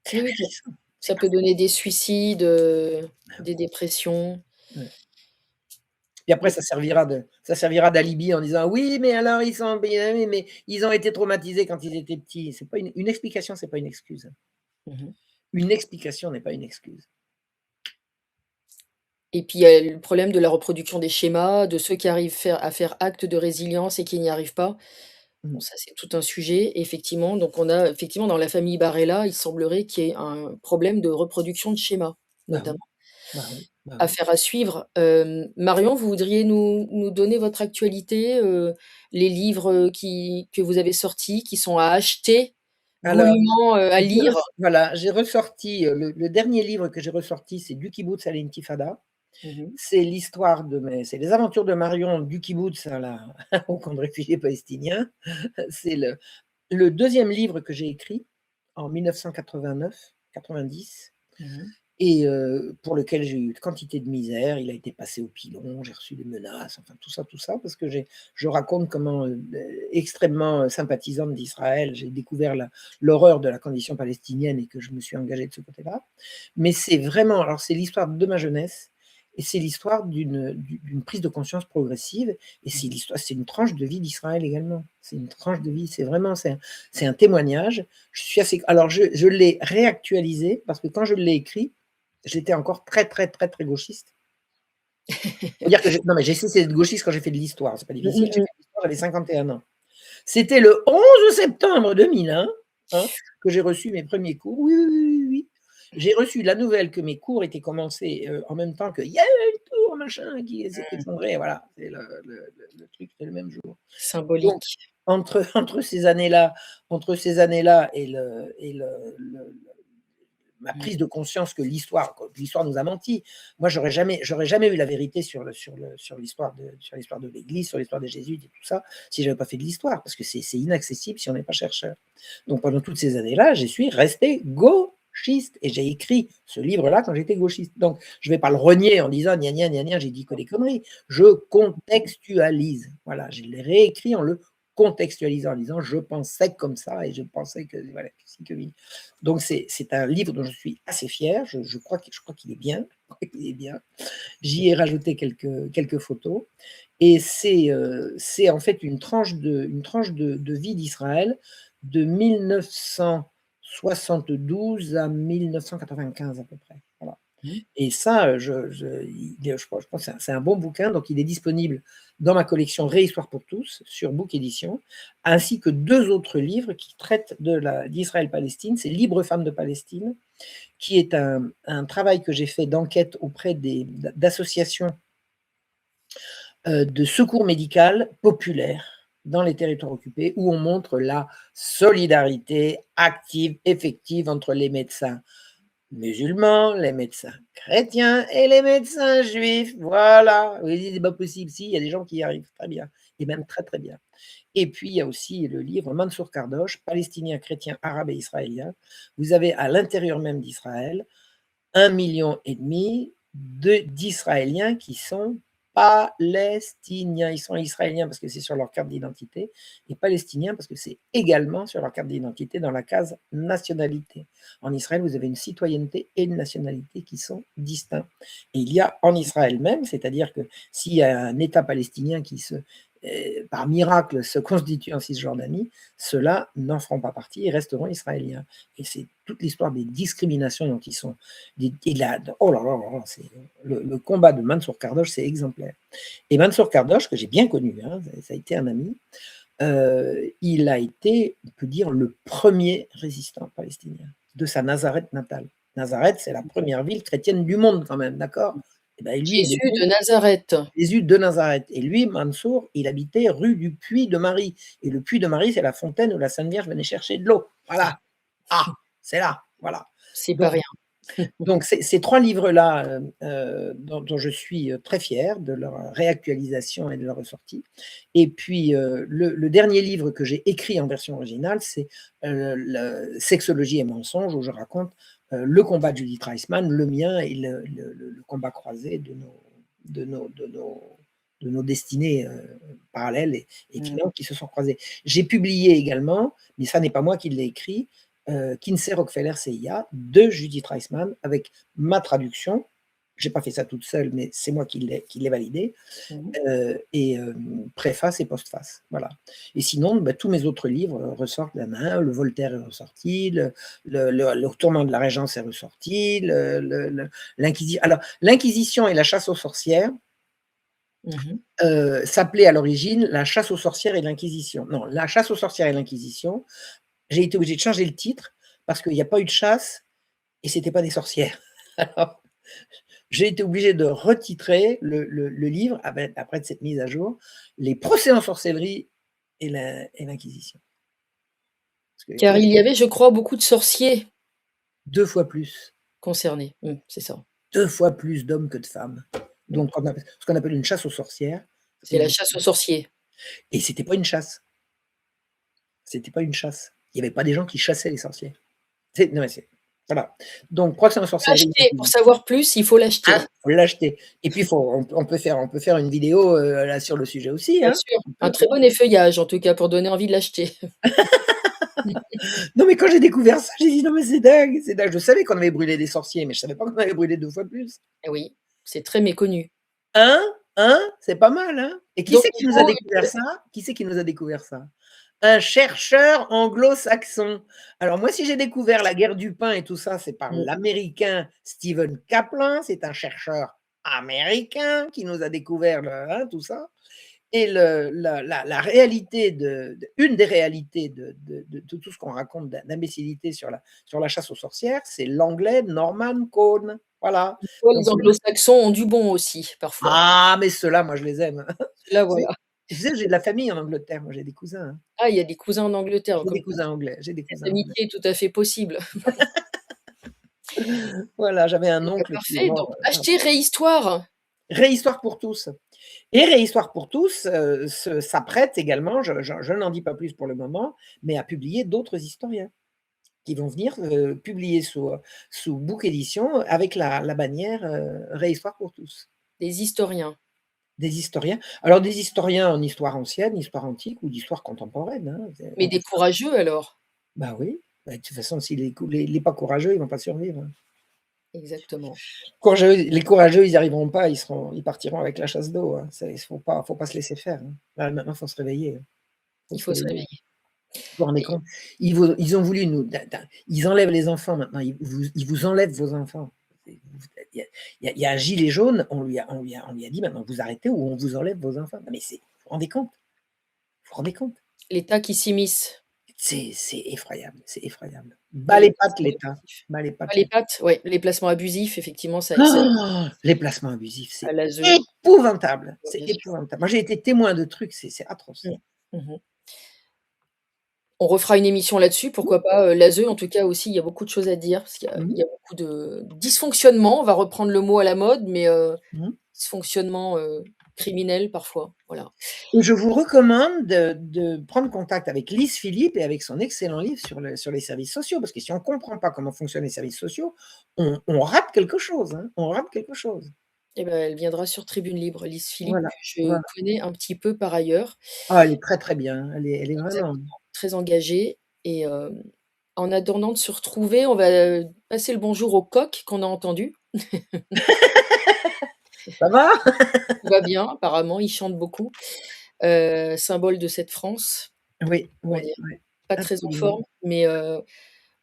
C'est Oui, oui, ahurissant, c'est ça peut donner des suicides, ah des dépressions. oui, ouais. Et après Oui. ça servira d'alibi en disant: «Oui, mais alors ils sont bien oui, mais ils ont été traumatisés quand ils étaient petits». C'est pas une explication, c'est pas une excuse. Mmh mh. Une explication n'est pas une excuse. Et puis il y a le problème de la reproduction des schémas, de ceux qui arrivent à faire acte de résilience et qui n'y arrivent pas. Bon, Mmh. ça, c'est tout un sujet, effectivement. Donc on a effectivement dans la famille Barella, il semblerait qu'il y ait un problème de reproduction de schémas, Bah notamment. oui, bah oui, bah oui. Affaire à suivre. Marion, vous voudriez nous donner votre actualité, les livres, que vous avez sortis, qui sont à acheter Alors, goulûment, à lire? j'ai ressorti, le dernier livre que j'ai ressorti, c'est Du Kibboutz à l'Intifada. Mmh mh. C'est les aventures de Marion du Kibboutz au camp de réfugiés palestiniens. C'est le 2e livre que j'ai écrit en 1989-90 Mmh. et pour lequel j'ai eu quantité de misère. Il a été passé au pilon, j'ai reçu des menaces, enfin tout ça parce que je raconte comment, extrêmement, sympathisante d'Israël, j'ai découvert l'horreur de la condition palestinienne et que je me suis engagé de ce côté-là. Mais c'est vraiment alors c'est l'histoire de ma jeunesse et c'est l'histoire d'une prise de conscience progressive et Mmh. c'est une tranche de vie d'Israël également. C'est une tranche de vie, c'est un témoignage. Je suis assez alors je l'ai réactualisé parce que quand je l'ai écrit, j'étais encore très, très, très, très gauchiste. Faut dire que j'ai non, mais j'ai cessé d'être gauchiste quand j'ai fait de l'histoire, c'est pas Mmh difficile. mh J'ai mh. fait de l'histoire, j'avais 51 ans. C'était le 11 septembre 2001, hein, que j'ai reçu mes premiers cours. Oui, oui, oui, oui, oui. J'ai reçu la nouvelle que mes cours étaient commencés, en même temps qu'il y a une tour machin qui s'est effondrée, voilà, c'est le truc, c'était le même jour. Donc Symbolique. entre entre ces années-là et ma Mmh. prise de conscience que l'histoire nous a menti. Moi, j'aurais jamais eu la vérité sur l'histoire de l'Église, sur l'histoire des jésuites et tout ça, si j'avais pas fait de l'histoire, parce que c'est inaccessible si on n'est pas chercheur. Donc pendant toutes ces années-là, je suis resté gauchiste et j'ai écrit ce livre-là quand j'étais gauchiste. Donc je vais pas le renier en disant: «Gna gna gna gna, j'ai dit que des conneries». Je contextualise. Voilà, je l'ai réécrit en le contextualisant, en disant: «Je pensais comme ça et je pensais que voilà, que ci, que oui». Donc c'est un livre dont je suis assez fier, je crois qu'il est bien, je crois qu'il est bien. J'y ai rajouté quelques photos et c'est en fait une tranche de vie d'Israël de 1972 à 1995 à peu près, voilà. Mmh. Et ça, je pense que c'est un bon bouquin, donc il est disponible dans ma collection Réhistoire pour tous sur Book Édition, ainsi que 2 autres livres qui traitent d'Israël-Palestine. C'est Libres femmes de Palestine, qui est un travail que j'ai fait d'enquête auprès d'associations de secours médical populaire dans les territoires occupés, où on montre la solidarité active, effective entre les médecins musulmans, les médecins chrétiens et les médecins juifs. Voilà. Vous dites, c'est pas possible. Si, il y a des gens qui y arrivent très bien, et même très, très bien. Et puis, il y a aussi le livre Mansour Kardosh, Palestinien, chrétien, arabe et israélien. Vous avez à l'intérieur même d'Israël 1,5 million d'Israéliens qui sont palestiniens. Ils sont israéliens parce que c'est sur leur carte d'identité, et palestiniens parce que c'est également sur leur carte d'identité dans la case nationalité. En Israël, vous avez une citoyenneté et une nationalité qui sont distincts. Et il y a en Israël même, c'est-à-dire que s'il y a un État palestinien qui par miracle se constitue en Cisjordanie, ceux-là n'en feront pas partie et resteront israéliens. Et c'est toute l'histoire des discriminations dont ils sont. Oh là là là là, le combat de Mansour Kardosh, c'est exemplaire. Et Mansour Kardosh, que j'ai bien connu, hein, ça a été un ami, il a été, on peut dire, le premier résistant palestinien de sa Nazareth natale. Nazareth, c'est la première ville chrétienne du monde, quand même, d'accord? Et ben lui, il est Jésus de Nazareth. Jésus de Nazareth. Et lui, Mansour, il habitait rue du Puy de Marie. Et le Puy de Marie, c'est la fontaine où la Sainte Vierge venait chercher de l'eau. Voilà. Ah, c'est là. Voilà. C'est pas Donc, rien. donc ces 3 livres-là, dont je suis très fier de leur réactualisation et de leur ressortie. Et puis, le dernier livre que j'ai écrit en version originale, c'est Sexologie et mensonges, où je raconte le combat de Judith Reisman, le mien et le combat croisé de nos, de nos, de nos destinées parallèles et évidentes qui se sont croisées. J'ai publié également, mais ça n'est pas moi qui l'ai écrit, Kinsey, Rockefeller, CIA, de Judith Reisman, avec ma traduction. Je n'ai pas fait ça toute seule, mais c'est moi qui l'ai validé. Mmh. Et préface et postface. Voilà. Et sinon, bah, tous mes autres livres ressortent de la main. Le Voltaire est ressorti, le Retournement de la Régence est ressorti, l'Inquisition. Alors, l'Inquisition et la chasse aux sorcières Mmh. s'appelaient à l'origine la chasse aux sorcières et l'Inquisition. Non, la chasse aux sorcières et l'Inquisition, j'ai été obligé de changer le titre parce qu'il n'y a pas eu de chasse et c'était pas des sorcières. Alors, j'ai été obligé de retitrer le livre après de cette mise à jour, Les procès en sorcellerie et l'Inquisition. Car il y avait, je crois, beaucoup de sorciers 2 fois plus, concernés. C'est ça. 2 fois plus d'hommes que de femmes. Mmh. Donc, ce qu'on appelle une chasse aux sorcières. C'est la chasse aux sorciers. Et c'était pas une chasse. C'était pas une chasse. Il y avait pas des gens qui chassaient les sorciers. Non, mais voilà. Donc, procès en sorcellerie. Acheter, pour savoir plus, il faut l'acheter. Ah, faut l'acheter. Et puis, on peut faire une vidéo là sur le sujet aussi. Bien Hein. sûr, un très bon effeuillage en tout cas pour donner envie de l'acheter. Non, mais quand j'ai découvert ça, j'ai dit non, mais c'est dingue, c'est dingue. Je savais qu'on avait brûlé des sorciers, mais je savais pas qu'on avait brûlé 2 fois plus. Eh oui, c'est très méconnu. Hein? Hein? C'est pas mal, hein? Et qui Donc c'est il qui nous a faut découvert ça? Qui c'est qui nous a découvert ça? Un chercheur anglo-saxon. Alors moi, si j'ai découvert la guerre du pain et tout ça, c'est par mmh, l'américain Stephen Kaplan, c'est un chercheur américain qui nous a découvert tout ça. Et la réalité une des réalités de tout ce qu'on raconte d'imbécilité sur la chasse aux sorcières, c'est l'anglais Norman Cohn. Voilà. des fois Donc les anglo-saxons ont du bon aussi, parfois. mais ceux-là, moi, je les aime. Là, Tu sais voilà. tu sais, j'ai de la famille en Angleterre, moi, j'ai des cousins, hein. Ah, il y a des cousins en Angleterre, J'ai comme des cousins anglais, j'ai des cette cousins anglais. amitié est tout à fait possible. Voilà, j'avais un Eh bah, oncle qui est parfait, donc mort, acheter Réhistoire. Réhistoire pour tous. Et Réhistoire pour tous, s'apprête également, je n'en dis pas plus pour le moment, mais à publier d'autres historiens qui vont venir, publier sous Book Édition avec la bannière, Réhistoire pour tous. Des historiens. Des historiens, alors des historiens en histoire ancienne, histoire antique ou d'histoire contemporaine, hein, Mais des courageux alors? bah oui, bah, de toute façon si les pas courageux, ils vont pas survivre, hein. Exactement. Les courageux, ils y arriveront pas, ils partiront avec la chasse d'eau, hein. C'est faut pas se laisser faire, hein. Là, maintenant, faut se réveiller, hein. Faut Il se faut se réveiller. réveiller. Vous vous rendez Et compte? Ils ont voulu nous ils enlèvent les enfants maintenant, ils vous enlèvent vos enfants. Il Il y a un gilet jaune, on lui a dit: «Maintenant vous arrêtez ou on vous enlève vos enfants». Non mais vous vous rendez compte? Vous vous rendez compte? L'État qui s'immisce C'est effroyable, c'est effroyable. dans Bas les les pattes placements l'État, abusifs. bas les Pas pattes les l'État. pattes, ouais, les placements abusifs, effectivement, ça Les placements abusifs, à c'est l'ASE, épouvantable, ouais, c'est bien sûr. épouvantable. Moi j'ai été témoin de trucs, c'est atroce. Mmh. Mmh. On refera une émission là-dessus, pourquoi pas, l'ASE en tout cas aussi, il y a beaucoup de choses à dire parce qu'il y a Mmh il y a beaucoup de dysfonctionnements, on va reprendre le mot à la mode, mais mh. dysfonctionnements, criminels parfois, voilà. Et je vous recommande de prendre contact avec Lise Philippe et avec son excellent livre sur les services sociaux, parce que si on comprend pas comment fonctionnent les services sociaux, on rate quelque chose, hein, on rate quelque chose. Et bah, elle viendra sur Tribune Libre, Lise Philippe, Voilà, que je voilà. connais un petit peu par ailleurs. Ah, elle est très, très bien, elle est vraiment Exactement, très engagée et en attendant de se retrouver, on va, passer le bonjour au coq qu'on a entendu. ça va? Tout va bien apparemment, il chante beaucoup, symbole de cette France, Oui, on va oui, dire. oui, Pas très en absolument. forme, mais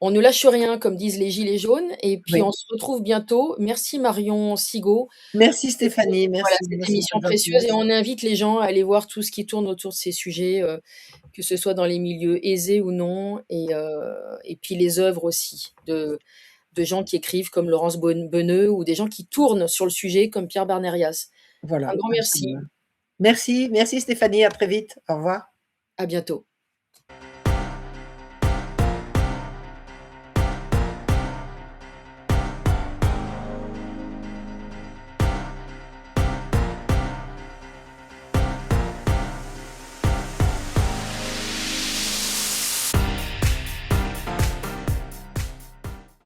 on ne lâche rien comme disent les gilets jaunes et puis Oui. on se retrouve bientôt. Merci Marion Sigaud Merci pour, Stéphanie, voilà, merci, cette merci de émission votre précieuse et gentillesse. on invite les gens à aller voir tout ce qui tourne autour de ces sujets, que ce soit dans les milieux aisés ou non et puis les œuvres aussi de gens qui écrivent comme Laurence Bonneux ou des gens qui tournent sur le sujet comme Pierre Barnérias. Un Voilà, grand merci, absolument. Merci, merci Stéphanie, à très vite. Au revoir. à bientôt.